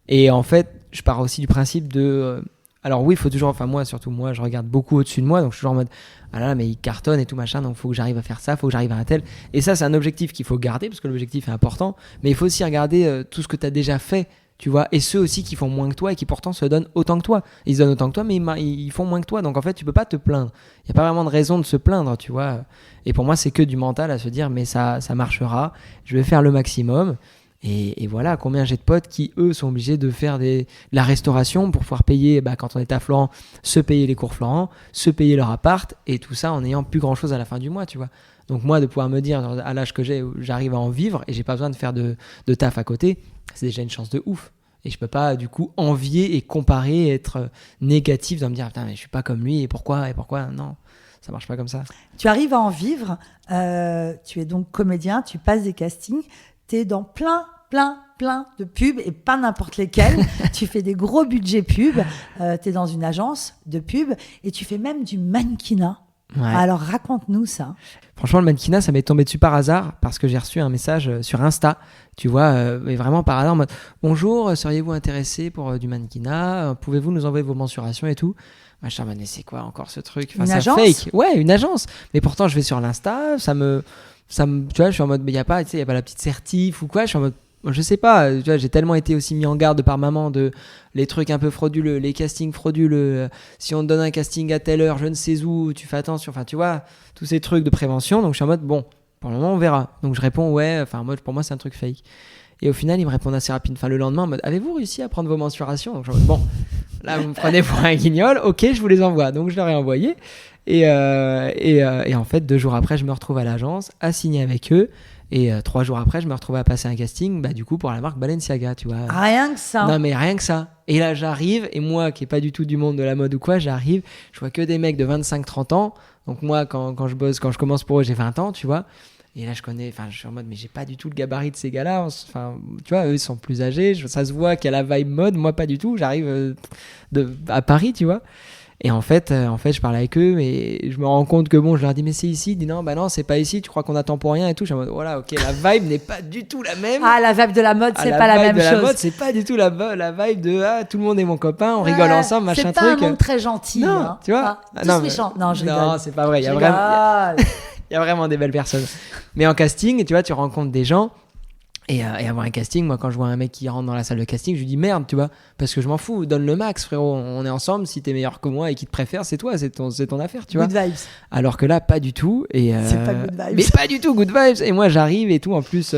Et en fait, je pars aussi du principe de alors oui, il faut toujours, enfin moi surtout, moi je regarde beaucoup au-dessus de moi, donc je suis toujours en mode ah là mais il cartonne et tout machin, donc il faut que j'arrive à faire ça, il faut que j'arrive à un tel. Et ça, c'est un objectif qu'il faut garder, parce que l'objectif est important, mais il faut aussi regarder tout ce que tu as déjà fait. Tu vois, et ceux aussi qui font moins que toi et qui pourtant se donnent autant que toi. Ils se donnent autant que toi, mais ils font moins que toi. Donc en fait, tu peux pas te plaindre. Il n'y a pas vraiment de raison de se plaindre, tu vois. Et pour moi, c'est que du mental à se dire, mais ça marchera. Je vais faire le maximum. Et voilà, combien j'ai de potes qui, eux, sont obligés de faire de la restauration pour pouvoir payer, quand on est à Florent, se payer les cours Florent, se payer leur appart, et tout ça en n'ayant plus grand-chose à la fin du mois, tu vois. Donc moi, de pouvoir me dire, à l'âge que j'ai, j'arrive à en vivre et j'ai pas besoin de faire de taf à côté, c'est déjà une chance de ouf. Et je peux pas, du coup, envier et comparer, être négatif, de me dire, putain, mais je suis pas comme lui, et pourquoi, non, ça marche pas comme ça. Tu arrives à en vivre, tu es donc comédien, tu passes des castings, tu es dans plein de pubs, et pas n'importe lesquels. Tu fais des gros budgets pubs, tu es dans une agence de pubs, et tu fais même du mannequinat. Ouais. Alors raconte-nous ça. Franchement, le mannequinat, ça m'est tombé dessus par hasard, parce que j'ai reçu un message sur Insta, tu vois, mais vraiment par hasard, en mode « Bonjour, seriez-vous intéressé pour du mannequinat? Pouvez-vous nous envoyer vos mensurations et tout ?» Moi, je me dis, mais c'est quoi encore ce truc? Une agence? Fake. Ouais, une agence. Mais pourtant, je vais sur l'Insta, tu vois, je suis en mode, mais il n'y a pas la petite certif ou quoi, je suis en mode, je sais pas, tu vois, j'ai tellement été aussi mis en garde par maman de les trucs un peu frauduleux, les castings frauduleux, si on te donne un casting à telle heure, je ne sais où, tu fais attention, enfin tu vois, tous ces trucs de prévention. Donc je suis en mode bon, pour le moment on verra. Donc je réponds ouais, enfin pour moi c'est un truc fake. Et au final ils me répondent assez rapide, enfin le lendemain en mode avez-vous réussi à prendre vos mensurations? Donc je suis en mode bon, là vous me prenez pour un guignol, ok je vous les envoie. Donc je leur ai envoyé et en fait 2 jours après je me retrouve à l'agence à signer avec eux. Et 3 jours après, je me retrouvais à passer un casting, du coup, pour la marque Balenciaga, tu vois. Rien que ça. Non, mais rien que ça. Et là, j'arrive, et moi, qui est pas du tout du monde de la mode ou quoi, j'arrive, je vois que des mecs de 25-30 ans. Donc moi, quand je bosse, quand je commence pour eux, j'ai 20 ans, tu vois. Et là, je suis en mode, mais j'ai pas du tout le gabarit de ces gars-là. Enfin, tu vois, eux, ils sont plus âgés. Ça se voit qu'il y a la vibe mode. Moi, pas du tout. J'arrive à Paris, tu vois. Et en fait, je parle avec eux et je me rends compte que je leur dis mais c'est ici. Ils disent non, non, c'est pas ici. Tu crois qu'on attend pour rien et tout. Je suis en mode voilà, ok, la vibe n'est pas du tout la même. Ah, la vibe de la mode, c'est pas la même chose. La mode, c'est pas du tout la vibe de tout le monde est mon copain, on rigole ensemble, machin truc. C'est pas un monde très gentil. Non, hein. tu vois. Tous méchants. Non, je rigole. Non, c'est pas vrai. Il y a vraiment des belles personnes. Mais en casting, tu vois, tu rencontres des gens. Et avoir un casting, moi quand je vois un mec qui rentre dans la salle de casting, je lui dis merde, tu vois, parce que je m'en fous, donne le max frérot, on est ensemble, si t'es meilleur que moi et qui te préfère, c'est toi, c'est ton affaire, tu vois. Good vibes. Alors que là, pas du tout. Et c'est pas good vibes. Mais pas du tout good vibes. Et moi j'arrive et tout, en plus,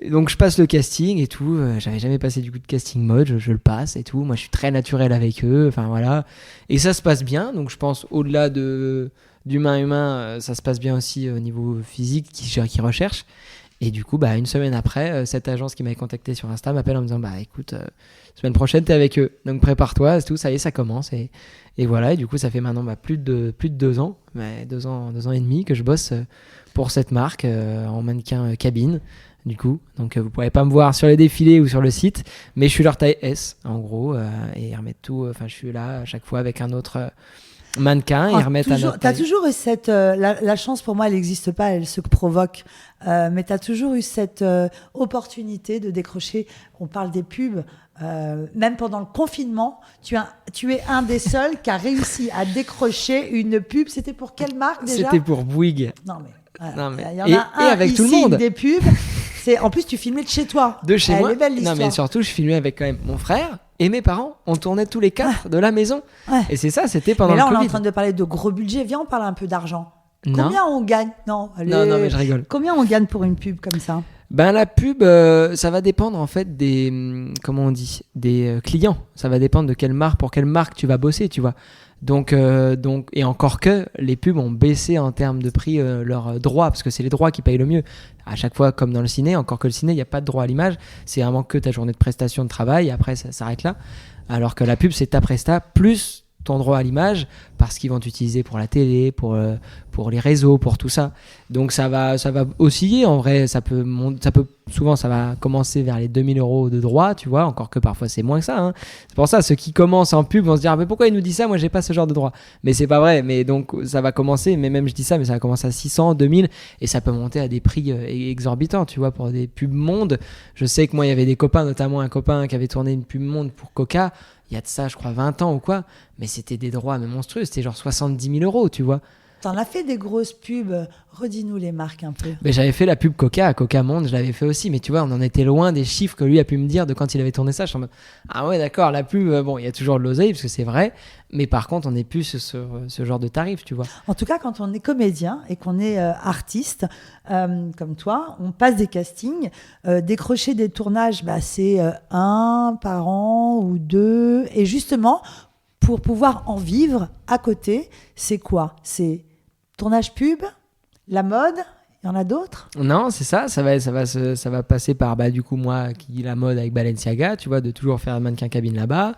donc je passe le casting et tout, j'avais jamais passé du coup de casting mode, je le passe et tout, moi je suis très naturel avec eux, enfin voilà. Et ça se passe bien, donc je pense au-delà d'humain, ça se passe bien aussi au niveau physique qui recherche. Et du coup, une semaine après, cette agence qui m'avait contacté sur Insta m'appelle en me disant écoute, semaine prochaine, t'es avec eux. Donc prépare-toi, c'est tout, ça y est, ça commence. Et voilà, et du coup, ça fait maintenant plus de 2 ans, 2 ans et demi que je bosse pour cette marque en mannequin cabine. Du coup, donc vous pourrez pas me voir sur les défilés ou sur le site, mais je suis leur taille S en gros, et ils remettent tout. Enfin, je suis là à chaque fois avec un autre mannequin, ils remettent à notre taille. T'as toujours eu cette la chance, pour moi elle n'existe pas, elle se provoque, mais t'as toujours eu cette opportunité de décrocher. On parle des pubs, même pendant le confinement, tu es un des seuls qui a réussi à décrocher une pub. C'était pour quelle marque déjà? C'était pour Bouygues. Non mais Non, mais... il y en a un avec ici, tout le monde. des pubs. En plus, tu filmais de chez toi. De chez moi. Elle est belle l'histoire. Non, mais surtout, je filmais avec quand même mon frère et mes parents. On tournait tous les 4 de la maison. Ouais. Et c'est ça, c'était pendant mais là, le Covid. on est en train de parler de gros budget. Viens, on parle un peu d'argent. Non. Combien on gagne? Non, non, mais je rigole. Combien on gagne pour une pub comme ça? La pub, ça va dépendre en fait des, comment on dit, des clients. Ça va dépendre de quelle marque, pour quelle marque tu vas bosser, tu vois. Donc, et encore que les pubs ont baissé en termes de prix leurs droits, parce que c'est les droits qui payent le mieux. À chaque fois, comme dans le ciné, encore que le ciné, il n'y a pas de droit à l'image. C'est vraiment que ta journée de prestation de travail, et après ça s'arrête là. Alors que la pub, c'est ta presta plus ton droit à l'image, parce qu'ils vont t'utiliser pour la télé, pour les réseaux, pour tout ça. Donc ça va osciller en vrai. Souvent ça va commencer vers les 2000 € de droits, tu vois, encore que parfois c'est moins que ça. Hein. C'est pour ça, ceux qui commencent en pub vont se dire mais pourquoi il nous dit ça, moi j'ai pas ce genre de droit. Mais c'est pas vrai. Mais donc ça va commencer, mais même je dis ça, mais ça va commencer à 600, 2000 et ça peut monter à des prix exorbitants, tu vois, pour des pubs monde. Je sais que moi il y avait des copains, notamment un copain qui avait tourné une pub monde pour Coca. Il y a de ça, je crois, 20 ans ou quoi. Mais c'était des droits mais monstrueux. C'était genre 70 000 €, tu vois. T'en as fait des grosses pubs. Redis-nous les marques un peu. Mais j'avais fait la pub Coca à Coca Monde, je l'avais fait aussi. Mais tu vois, on en était loin des chiffres que lui a pu me dire de quand il avait tourné ça. Je suis en mode, ah ouais, d'accord, la pub, bon, il y a toujours de l'oseille parce que c'est vrai. Mais par contre, on n'est plus sur ce genre de tarif, tu vois. En tout cas, quand on est comédien et qu'on est artiste, comme toi, on passe des castings. Décrocher des tournages, c'est 1 par an ou 2. Et justement, pour pouvoir en vivre à côté, c'est quoi? C'est tournage pub, la mode, il y en a d'autres? Non, c'est ça, ça va passer par du coup moi qui la mode avec Balenciaga, tu vois, de toujours faire mannequin cabine là-bas,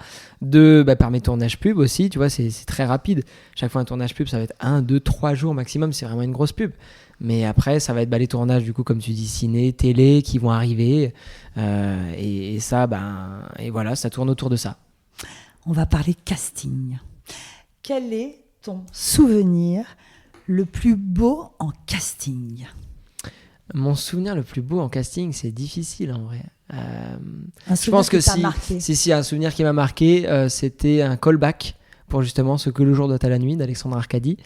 par mes tournages pub aussi, tu vois, c'est très rapide. Chaque fois un tournage pub, ça va être 1, 2, 3 jours maximum, c'est vraiment une grosse pub. Mais après, ça va être les tournages du coup comme tu dis ciné, télé qui vont arriver et ça et voilà, ça tourne autour de ça. On va parler casting. Quel est ton souvenir le plus beau en casting? Mon souvenir le plus beau en casting, c'est difficile en vrai. Je pense que si un souvenir qui m'a marqué, c'était un callback pour justement Ce que le jour doit à la nuit d'Alexandre Arcadi,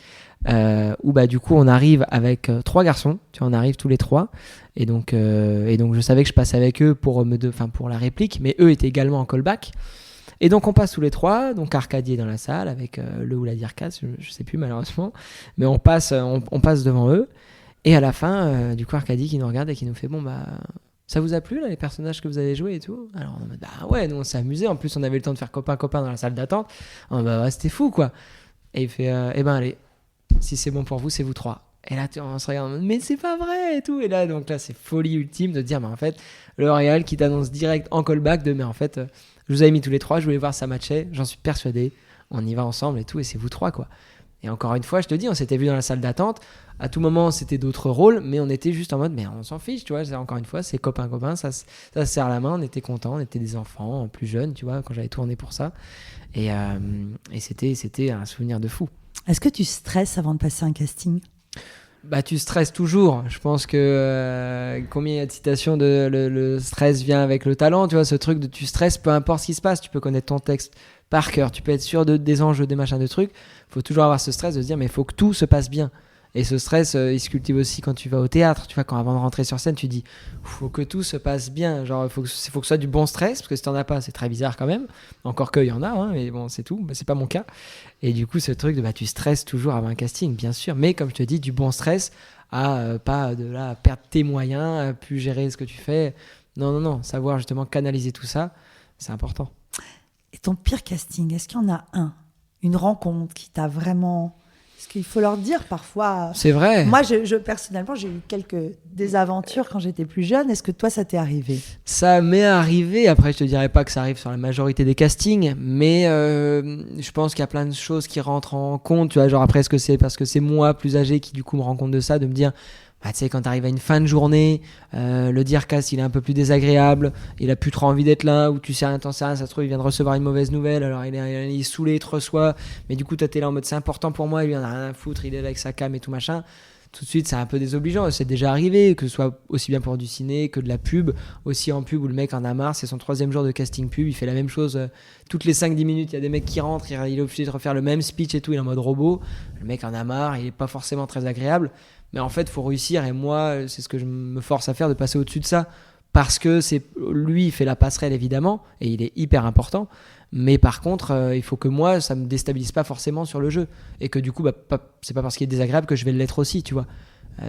où du coup on arrive avec 3 garçons, tu vois, on arrive tous les 3, et donc je savais que je passais avec eux pour la réplique, mais eux étaient également en callback. Et donc on passe tous les 3, donc Arcadi est dans la salle avec le ou la Dircas, je sais plus malheureusement, mais on passe devant eux, et à la fin, du coup Arcadi qui nous regarde et qui nous fait ça vous a plu là les personnages que vous avez joués et tout? Alors on a ouais, nous on s'est amusés, en plus on avait le temps de faire copain dans la salle d'attente, ouais, c'était fou quoi. Et il fait allez, si c'est bon pour vous, c'est vous 3. Et là, on se regarde, mais c'est pas vrai et tout. Et là, donc là, c'est folie ultime de dire, en fait, le L'Oréal qui t'annonce direct en callback mais en fait, je vous avais mis tous les 3, je voulais voir si ça matchait, j'en suis persuadé, on y va ensemble et tout, et c'est vous 3, quoi. Et encore une fois, je te dis, on s'était vus dans la salle d'attente, à tout moment, c'était d'autres rôles, mais on était juste en mode, mais on s'en fiche, tu vois, encore une fois, c'est copain, ça se serre la main, on était contents, on était des enfants, plus jeunes, tu vois, quand j'avais tourné pour ça. Et c'était un souvenir de fou. Est-ce que tu stresses avant de passer un casting ? Tu stresses toujours. Je pense que combien il y a de citations de le stress vient avec le talent, tu vois, ce truc de tu stresses, peu importe ce qui se passe, tu peux connaître ton texte par cœur, tu peux être sûr des enjeux, des machins, des trucs. Il faut toujours avoir ce stress de se dire mais il faut que tout se passe bien. Et ce stress, il se cultive aussi quand tu vas au théâtre, tu vois, quand avant de rentrer sur scène, tu dis faut que tout se passe bien, genre il faut que ce soit du bon stress, parce que si t'en as pas, c'est très bizarre quand même. Encore qu'il y en a, hein, mais bon, c'est tout, c'est pas mon cas. Et du coup, ce truc de tu stresses toujours avant un casting, bien sûr, mais comme je te dis, du bon stress à pas de là perdre tes moyens, à plus gérer ce que tu fais. Non, savoir justement canaliser tout ça, c'est important. Et ton pire casting, est-ce qu'il y en a un, une rencontre qui t'a vraiment Parce qu'il faut leur dire parfois. C'est vrai. Moi, personnellement, j'ai eu quelques désaventures quand j'étais plus jeune. Est-ce que toi, ça t'est arrivé ? Ça m'est arrivé. Après, je te dirais pas que ça arrive sur la majorité des castings, mais je pense qu'il y a plein de choses qui rentrent en compte. Tu vois, genre après, est-ce que c'est parce que c'est moi plus âgé qui du coup me rend compte de ça, de me dire. Bah, tu sais, quand tu arrives à une fin de journée, le Dircast il est un peu plus désagréable, il a plus trop envie d'être là, ou tu sais rien, t'en sais rien, ça se trouve il vient de recevoir une mauvaise nouvelle, alors il est saoulé, il te reçoit, mais du coup toi t'es là en mode c'est important pour moi, il lui en a rien à foutre, il est là avec sa cam et tout machin. Tout de suite c'est un peu désobligeant, c'est déjà arrivé, que ce soit aussi bien pour du ciné que de la pub, aussi en pub où le mec en a marre, c'est son 3e jour de casting pub, il fait la même chose toutes les 5-10 minutes, il y a des mecs qui rentrent, il est obligé de refaire le même speech et tout, il est en mode robot, le mec en a marre, il est pas forcément très agréable. Mais en fait, il faut réussir, et moi, c'est ce que je me force à faire, de passer au-dessus de ça, parce que lui, il fait la passerelle, évidemment, et il est hyper important, mais par contre, il faut que moi, ça me déstabilise pas forcément sur le jeu, et que du coup, c'est pas parce qu'il est désagréable que je vais l'être aussi, tu vois.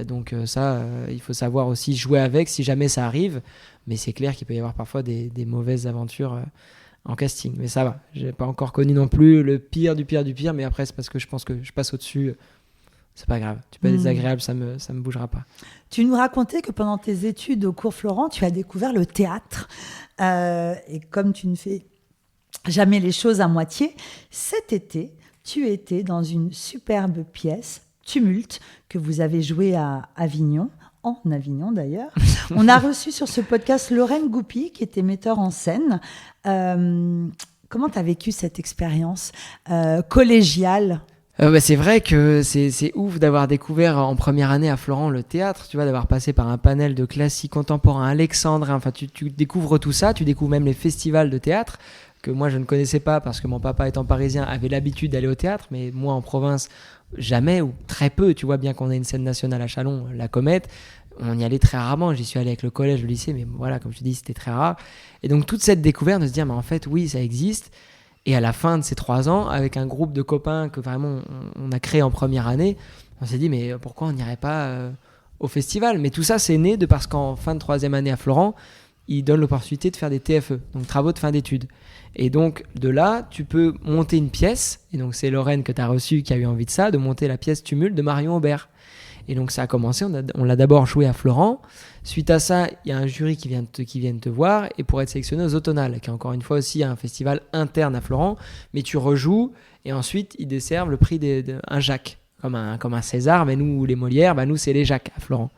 Donc ça, il faut savoir aussi jouer avec, si jamais ça arrive, mais c'est clair qu'il peut y avoir parfois des mauvaises aventures en casting, mais ça va, j'ai pas encore connu non plus le pire du pire du pire, mais après, c'est parce que je pense que je passe au-dessus. C'est pas grave, tu peux être désagréable, ça me bougera pas. Tu nous racontais que pendant tes études au cours Florent, tu as découvert le théâtre. Et comme tu ne fais jamais les choses à moitié, cet été, tu étais dans une superbe pièce, Tumulte, que vous avez jouée à Avignon, en Avignon d'ailleurs. On a reçu sur ce podcast Lorraine Goupy, qui était metteur en scène. Comment tu as vécu cette expérience collégiale ? C'est vrai que c'est ouf d'avoir découvert en première année à Florent le théâtre, tu vois, d'avoir passé par un panel de classiques contemporains alexandrins, enfin tu découvres tout ça, tu découvres même les festivals de théâtre que moi je ne connaissais pas parce que mon papa étant parisien avait l'habitude d'aller au théâtre, mais moi en province jamais ou très peu, tu vois, bien qu'on ait une scène nationale à Châlons, la Comète, on y allait très rarement, j'y suis allé avec le collège, le lycée, mais voilà, comme je te dis, c'était très rare. Et donc toute cette découverte de se dire mais en fait oui ça existe. Et à la fin de ces 3 ans, avec un groupe de copains que vraiment on a créé en première année, on s'est dit mais pourquoi on n'irait pas au festival ? Mais tout ça c'est né de parce qu'en fin de 3e année à Florent, ils donnent l'opportunité de faire des TFE, donc travaux de fin d'études. Et donc de là, tu peux monter une pièce, et donc c'est Lorraine que tu as reçue qui a eu envie de ça, de monter la pièce Tumulte de Marion Aubert. Et donc ça a commencé, on l'a d'abord joué à Florent. Suite à ça, il y a un jury qui vient te voir et pour être sélectionné aux Automnales, qui est encore une fois aussi un festival interne à Florent. Mais tu rejoues et ensuite ils desservent le prix d'un Jacques, comme un César. Mais nous, les Molières, nous c'est les Jacques à Florent.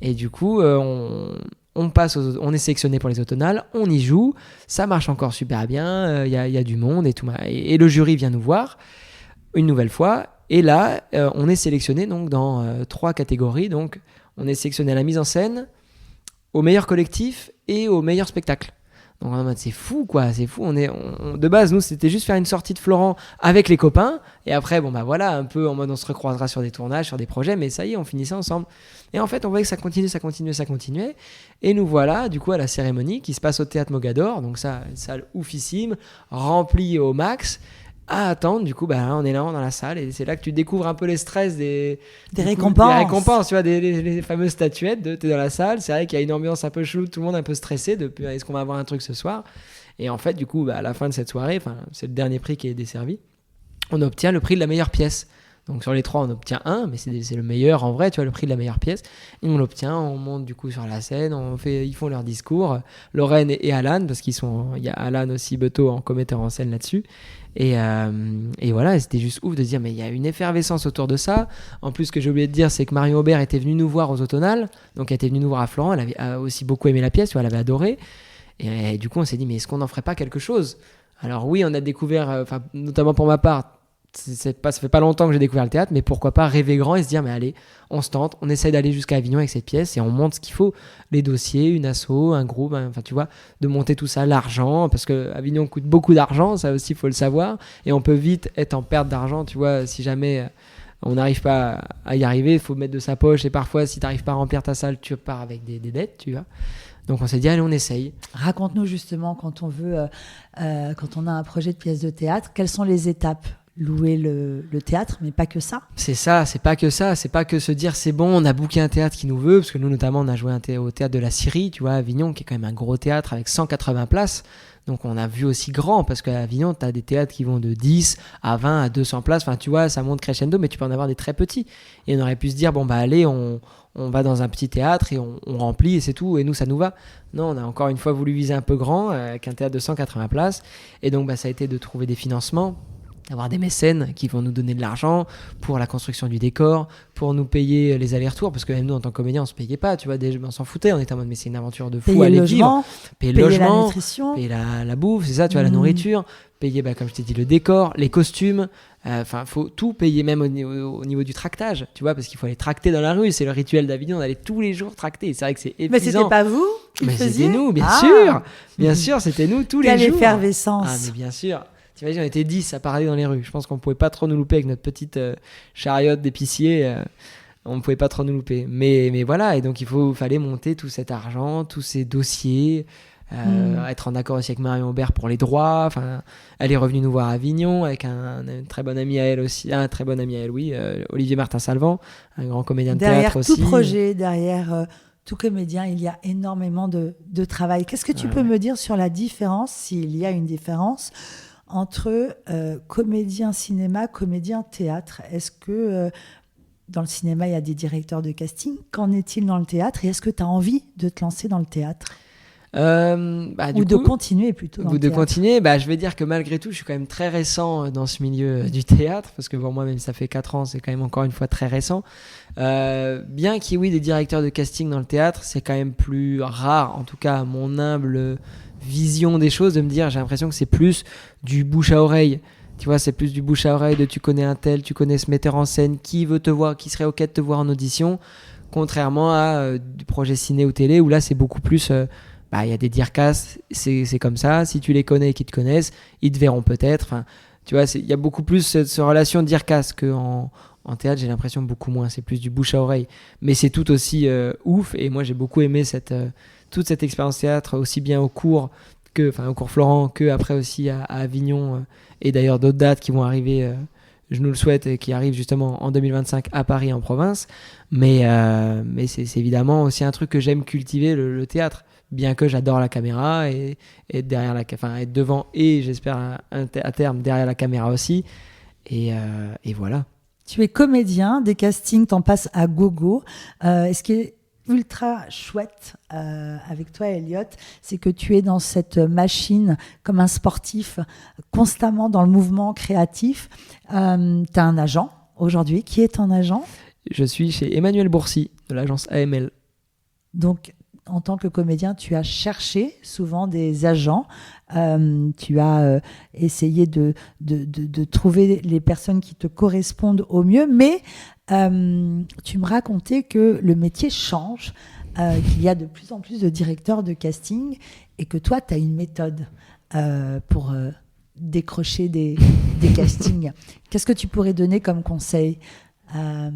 Et du coup, on est sélectionné pour les Automnales, on y joue, ça marche encore super bien, il y a du monde et tout. Et le jury vient nous voir une nouvelle fois. Et là, on est sélectionné donc, dans 3 catégories. Donc, on est sélectionné à la mise en scène, au meilleur collectif et au meilleur spectacle. Donc, en mode, c'est fou, quoi. C'est fou. De base, nous, c'était juste faire une sortie de Florent avec les copains. Et après, voilà, un peu en mode, on se recroisera sur des tournages, sur des projets. Mais ça y est, on finissait ensemble. Et en fait, on voyait que ça continuait. Et nous voilà, du coup, à la cérémonie qui se passe au Théâtre Mogador. Donc, ça, une salle oufissime, remplie au max. À attendre, du coup, on est là dans la salle et c'est là que tu découvres un peu les stress des récompenses. Des récompenses, tu vois, les fameuses statuettes. T'es dans la salle, c'est vrai qu'il y a une ambiance un peu chelou, tout le monde un peu stressé de est-ce qu'on va avoir un truc ce soir. Et en fait, du coup, à la fin de cette soirée, c'est le dernier prix qui est desservi, on obtient le prix de la meilleure pièce. Donc sur les 3, on obtient 1, mais c'est le meilleur en vrai, tu vois, le prix de la meilleure pièce. Et on l'obtient, on monte du coup sur la scène, ils font leur discours, Lorraine et Alan, parce il y a Alan aussi, Beto, en commetteur en scène là-dessus. Et voilà, c'était juste ouf de se dire, mais il y a une effervescence autour de ça. En plus, ce que j'ai oublié de dire, c'est que Marion Aubert était venue nous voir aux Automnales, donc elle était venue nous voir à Florent, elle avait aussi beaucoup aimé la pièce, tu vois, elle avait adoré. Et du coup, on s'est dit, mais est-ce qu'on n'en ferait pas quelque chose ? Alors oui, on a découvert, notamment pour ma part, ça fait pas longtemps que j'ai découvert le théâtre, mais pourquoi pas rêver grand et se dire mais allez, on se tente, on essaye d'aller jusqu'à Avignon avec cette pièce et on monte ce qu'il faut, les dossiers, une asso, un groupe, tu vois, de monter tout ça, l'argent, parce que Avignon coûte beaucoup d'argent, ça aussi il faut le savoir, et on peut vite être en perte d'argent, tu vois, si jamais on n'arrive pas à y arriver, il faut mettre de sa poche, et parfois si tu n'arrives pas à remplir ta salle, tu pars avec des dettes, tu vois. Donc on s'est dit allez, on essaye. Raconte-nous justement quand on a un projet de pièce de théâtre, quelles sont les étapes ? Louer le théâtre, mais pas que ça. C'est ça, c'est pas que ça, c'est pas que se dire c'est bon, on a booké un théâtre qui nous veut, parce que nous notamment on a joué au théâtre de la Syrie, tu vois, à Avignon, qui est quand même un gros théâtre avec 180 places, Donc on a vu aussi grand, parce qu'à Avignon, tu as des théâtres qui vont de 10 à 20 à 200 places. Enfin, tu vois, ça monte crescendo, mais tu peux en avoir des très petits. Et on aurait pu se dire, bon, bah allez, on va dans un petit théâtre et on remplit et c'est tout. Et nous, ça nous va. Non, on a encore une fois voulu viser un peu grand, avec un théâtre de 180 places. Et donc, bah, ça a été de trouver des financements, d'avoir des mécènes qui vont nous donner de l'argent pour la construction du décor, pour nous payer les allers-retours, parce que même nous en tant que comédiens on se payait pas, tu vois, on s'en foutait, on était en mode mais c'est une aventure de fou, Payer aller le logement, vivre, payer le logement, la nutrition, payer la bouffe, c'est ça, tu vois, la nourriture, payer, bah, comme je t'ai dit, le décor, les costumes, enfin faut tout payer, même au niveau du tractage, tu vois, parce qu'il faut aller tracter dans la rue, c'est le rituel d'Avignon, on allait tous les jours tracter, et c'est vrai que c'est épuisant. Mais c'était pas vous qui mais faisiez? c'était nous, bien sûr, c'était nous tous les jours. Quelle effervescence. Ah mais bien sûr. T'imagines, on était 10 à parler dans les rues. Je pense qu'on pouvait pas trop nous louper avec notre petite chariote d'épicier. On ne pouvait pas trop nous louper. Mais voilà, et donc fallait monter tout cet argent, tous ces dossiers, être en accord aussi avec Marion Aubert pour les droits. Enfin, elle est revenue nous voir à Avignon avec un très bon ami à elle aussi, Olivier Martin-Salvant, un grand comédien de théâtre aussi. Derrière tout projet, derrière tout comédien, il y a énormément de travail. Qu'est-ce que tu peux me dire sur la différence, s'il y a une différence, entre comédien cinéma, comédien théâtre? Est-ce que dans le cinéma, il y a des directeurs de casting? Qu'en est-il dans le théâtre? Et est-ce que tu as envie de te lancer dans le théâtre? De continuer plutôt dans le théâtre. Continuer, je vais dire que malgré tout, je suis quand même très récent dans ce milieu du théâtre, parce que pour moi, même si ça fait 4 ans, c'est quand même encore une fois très récent. Bien qu'il y ait des directeurs de casting dans le théâtre, c'est quand même plus rare, en tout cas à mon humble vision des choses, de me dire, j'ai l'impression que c'est plus du bouche à oreille. Tu vois, c'est plus du bouche à oreille de tu connais un tel, tu connais ce metteur en scène, qui veut te voir, qui serait OK de te voir en audition, contrairement à du projet ciné ou télé, où là, c'est beaucoup plus... il y a des dircas, c'est comme ça. Si tu les connais et qu'ils te connaissent, ils te verront peut-être. Enfin, tu vois, il y a beaucoup plus cette relation dircas qu'en théâtre, j'ai l'impression beaucoup moins. C'est plus du bouche à oreille. Mais c'est tout aussi ouf. Et moi, j'ai beaucoup aimé toute cette expérience théâtre, aussi bien au cours Florent, que après aussi à Avignon. Et d'ailleurs, d'autres dates qui vont arriver, je nous le souhaite, et qui arrivent justement en 2025 à Paris, en province. Mais c'est évidemment aussi un truc que j'aime cultiver, le théâtre. Bien que j'adore la caméra et être devant et j'espère à terme derrière la caméra aussi. Et voilà. Tu es comédien, des castings, t'en passes à gogo. Ce qui est ultra chouette avec toi, Elliot, c'est que tu es dans cette machine comme un sportif, constamment dans le mouvement créatif. Tu as un agent aujourd'hui. Qui est ton agent? Je suis chez Emmanuel Bourcy de l'agence AML. Donc, en tant que comédien, tu as cherché souvent des agents, tu as essayé de trouver les personnes qui te correspondent au mieux, mais tu me racontais que le métier change, qu'il y a de plus en plus de directeurs de casting et que toi, tu as une méthode pour décrocher des castings. Qu'est-ce que tu pourrais donner comme conseil à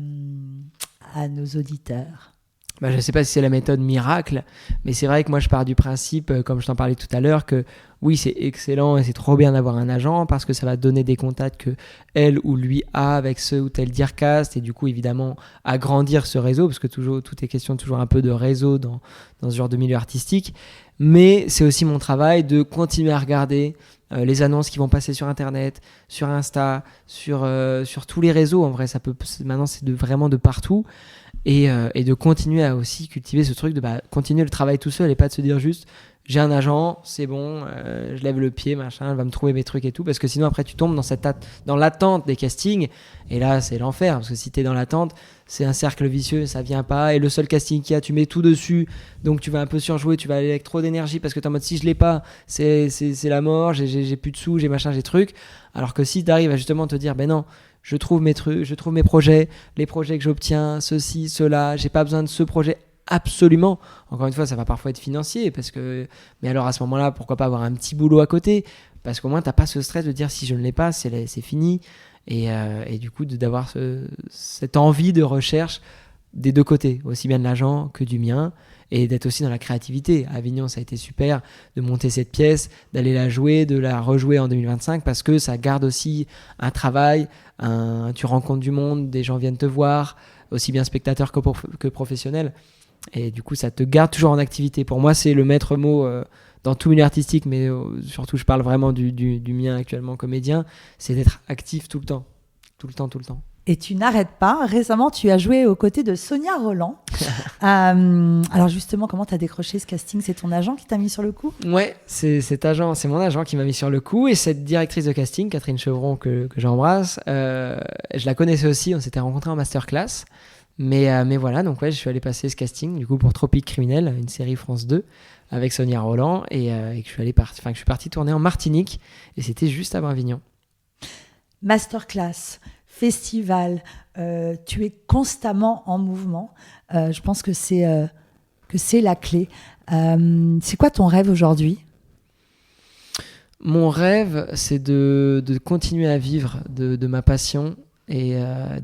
nos auditeurs? Je ne sais pas si c'est la méthode miracle, mais c'est vrai que moi je pars du principe, comme je t'en parlais tout à l'heure, que oui c'est excellent et c'est trop bien d'avoir un agent parce que ça va donner des contacts que elle ou lui a avec ce ou tel dircast et du coup évidemment agrandir ce réseau parce que toujours tout est question toujours un peu de réseau dans ce genre de milieu artistique. Mais c'est aussi mon travail de continuer à regarder les annonces qui vont passer sur Internet, sur Insta, sur tous les réseaux. En vrai, maintenant c'est vraiment de partout. Et de continuer à aussi cultiver ce truc de continuer le travail tout seul et pas de se dire juste j'ai un agent, c'est bon, je lève le pied, machin, elle va me trouver mes trucs et tout, parce que sinon après tu tombes dans l'attente des castings et là c'est l'enfer, parce que si t'es dans l'attente c'est un cercle vicieux, ça vient pas et le seul casting qu'il y a tu mets tout dessus, donc tu vas un peu surjouer, tu vas aller avec trop d'énergie parce que t'es en mode si je l'ai pas c'est la mort, j'ai plus de sous, j'ai machin, j'ai truc, alors que si t'arrives à justement te dire ben non, je trouve mes trucs, je trouve mes projets, les projets que j'obtiens, ceci, cela, j'ai pas besoin de ce projet absolument. Encore une fois, ça va parfois être financier, mais alors à ce moment-là, pourquoi pas avoir un petit boulot à côté? Parce qu'au moins, t'as pas ce stress de dire si je ne l'ai pas, c'est fini. Et du coup, d'avoir cette envie de recherche des deux côtés, aussi bien de l'agent que du mien, et d'être aussi dans la créativité. À Avignon, ça a été super de monter cette pièce, d'aller la jouer, de la rejouer en 2025, parce que ça garde aussi un travail, tu rencontres du monde, des gens viennent te voir, aussi bien spectateurs que professionnels. Et du coup, ça te garde toujours en activité. Pour moi, c'est le maître mot dans tout milieu artistique, mais surtout je parle vraiment du mien actuellement comédien, c'est d'être actif tout le temps. Tout le temps. Et tu n'arrêtes pas. Récemment, tu as joué aux côtés de Sonia Rolland. Alors justement, comment tu as décroché ce casting? C'est ton agent qui t'a mis sur le coup? Ouais, c'est mon agent qui m'a mis sur le coup. Et cette directrice de casting, Catherine Chevron, que j'embrasse, je la connaissais aussi. On s'était rencontrés en masterclass. Mais voilà, donc ouais, je suis allé passer ce casting du coup pour Tropique Criminel, une série France 2 avec Sonia Rolland. Et que je suis parti tourner en Martinique. Et c'était juste à Avignon. Masterclass, festival, tu es constamment en mouvement. Je pense que c'est la clé. C'est quoi ton rêve aujourd'hui? Mon rêve, c'est de continuer à vivre de ma passion et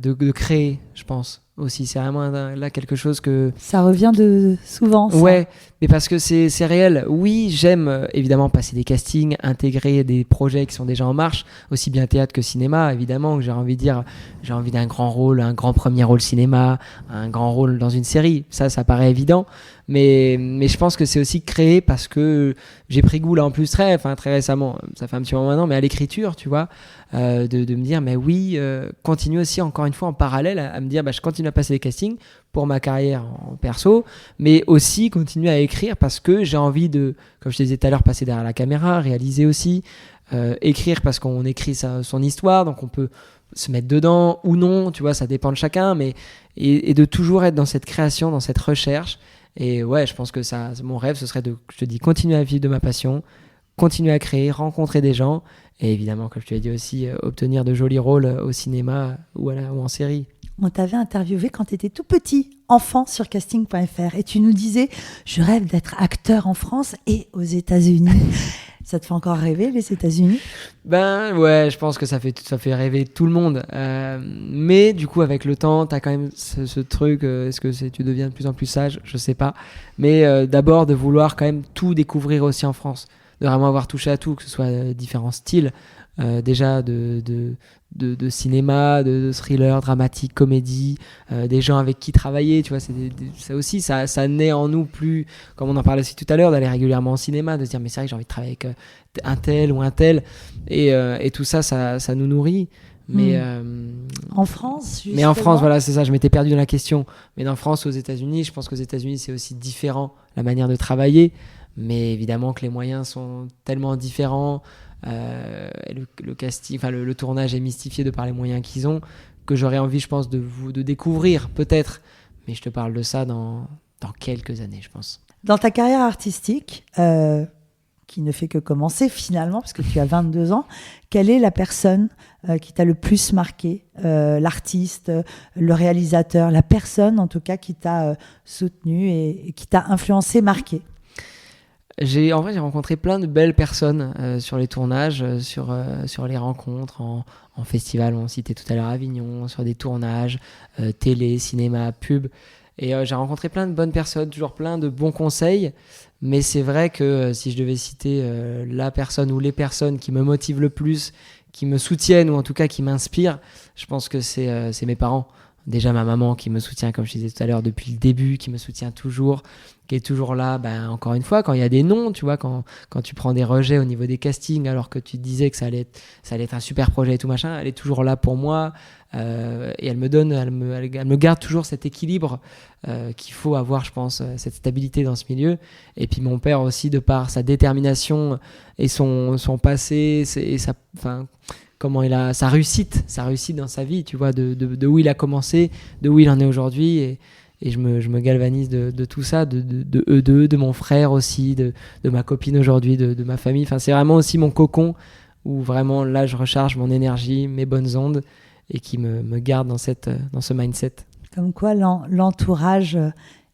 de créer, je pense. Aussi, c'est vraiment là quelque chose que... Ça revient de souvent, ça. Ouais, mais parce que c'est réel. Oui, j'aime évidemment passer des castings, intégrer des projets qui sont déjà en marche, aussi bien théâtre que cinéma, évidemment, que j'ai envie d'un grand rôle, un grand premier rôle cinéma, un grand rôle dans une série. Ça paraît évident, mais je pense que c'est aussi créer parce que j'ai pris goût là en plus très récemment, ça fait un petit moment maintenant, mais à l'écriture, tu vois, de me dire, mais oui, continue aussi encore une fois en parallèle à me dire, je continue à passer des castings pour ma carrière en perso, mais aussi continuer à écrire parce que j'ai envie de, comme je te disais tout à l'heure, passer derrière la caméra, réaliser aussi, écrire parce qu'on écrit son histoire, donc on peut se mettre dedans ou non, tu vois, ça dépend de chacun, mais et de toujours être dans cette création, dans cette recherche. Et ouais, je pense que mon rêve, ce serait je te dis, continuer à vivre de ma passion, continuer à créer, rencontrer des gens, et évidemment, comme je te l'ai dit aussi, obtenir de jolis rôles au cinéma ou en série. On t'avait interviewé quand tu étais tout petit, enfant, sur casting.fr, et tu nous disais « Je rêve d'être acteur en France et aux États-Unis ». Ça te fait encore rêver, les États-Unis? Ben ouais, je pense que ça fait rêver tout le monde. Mais du coup, avec le temps, tu as quand même ce truc, est-ce que tu deviens de plus en plus sage? Je sais pas. Mais d'abord, de vouloir quand même tout découvrir aussi en France. De vraiment avoir touché à tout, que ce soit différents styles. Déjà de cinéma, de thriller, dramatique, comédie, des gens avec qui travailler, tu vois, ça aussi, ça naît en nous plus, comme on en parlait aussi tout à l'heure, d'aller régulièrement au cinéma, de se dire mais c'est vrai que j'ai envie de travailler avec un tel ou un tel, et tout ça nous nourrit. Mais en France, justement. Mais en France, voilà, c'est ça, je m'étais perdu dans la question. Mais en France, aux États-Unis, je pense qu'aux États-Unis, c'est aussi différent, la manière de travailler, mais évidemment que les moyens sont tellement différents. Le casting, le tournage est mystifié de par les moyens qu'ils ont, que j'aurais envie, je pense, de découvrir peut-être, mais je te parle de ça dans quelques années, je pense. Dans ta carrière artistique, qui ne fait que commencer finalement, parce que tu as 22 ans, quelle est la personne qui t'a le plus marqué, l'artiste, le réalisateur, la personne en tout cas qui t'a soutenu et qui t'a influencé, marqué? J'ai rencontré plein de belles personnes sur les tournages, sur les rencontres, en festival, on citait tout à l'heure Avignon, sur des tournages, télé, cinéma, pub. Et j'ai rencontré plein de bonnes personnes, toujours plein de bons conseils. Mais c'est vrai que si je devais citer la personne ou les personnes qui me motivent le plus, qui me soutiennent ou en tout cas qui m'inspirent, je pense que c'est mes parents. Déjà ma maman qui me soutient, comme je disais tout à l'heure, depuis le début, qui me soutient toujours, qui est toujours là, encore une fois, quand il y a des noms, tu vois, quand tu prends des rejets au niveau des castings, alors que tu te disais que ça allait être un super projet et tout machin, elle est toujours là pour moi, et elle me garde toujours cet équilibre qu'il faut avoir, je pense, cette stabilité dans ce milieu. Et puis mon père aussi, de par sa détermination et son passé, et comment sa réussite dans sa vie, tu vois, de où il a commencé, de où il en est aujourd'hui, et je me galvanise de tout ça, de eux deux, de mon frère aussi, de ma copine aujourd'hui, de ma famille. Enfin, c'est vraiment aussi mon cocon où vraiment là je recharge mon énergie, mes bonnes ondes, et qui me garde dans ce mindset. Comme quoi l'entourage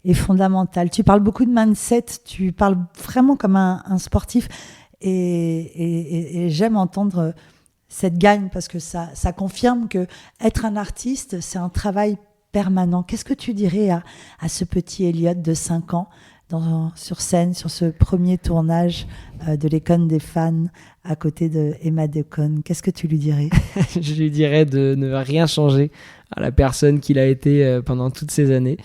est fondamental. Tu parles beaucoup de mindset, tu parles vraiment comme un sportif, et j'aime entendre cette gagne, parce que ça confirme que être un artiste, c'est un travail permanent. Qu'est-ce que tu dirais à ce petit Elliot de 5 ans sur scène, sur ce premier tournage de l'École des fans à côté de Emma Deacon? Qu'est-ce que tu lui dirais? Je lui dirais de ne rien changer à la personne qu'il a été pendant toutes ces années,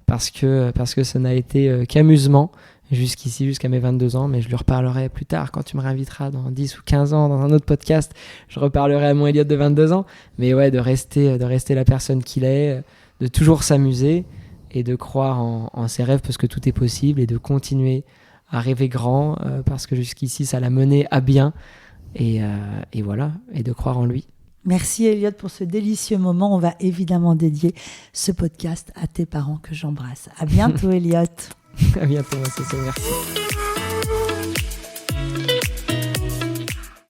parce que ça n'a été qu'amusement. jusqu'ici, jusqu'à mes 22 ans, mais je lui reparlerai plus tard quand tu me réinviteras dans 10 ou 15 ans dans un autre podcast. Je reparlerai à mon Elliot de 22 ans. Mais ouais, de rester la personne qu'il est, de toujours s'amuser et de croire en ses rêves parce que tout est possible et de continuer à rêver grand parce que jusqu'ici, ça l'a mené à bien et voilà, et de croire en lui. Merci Elliot pour ce délicieux moment. On va évidemment dédier ce podcast à tes parents que j'embrasse. À bientôt Elliot. À bientôt, Soso, merci.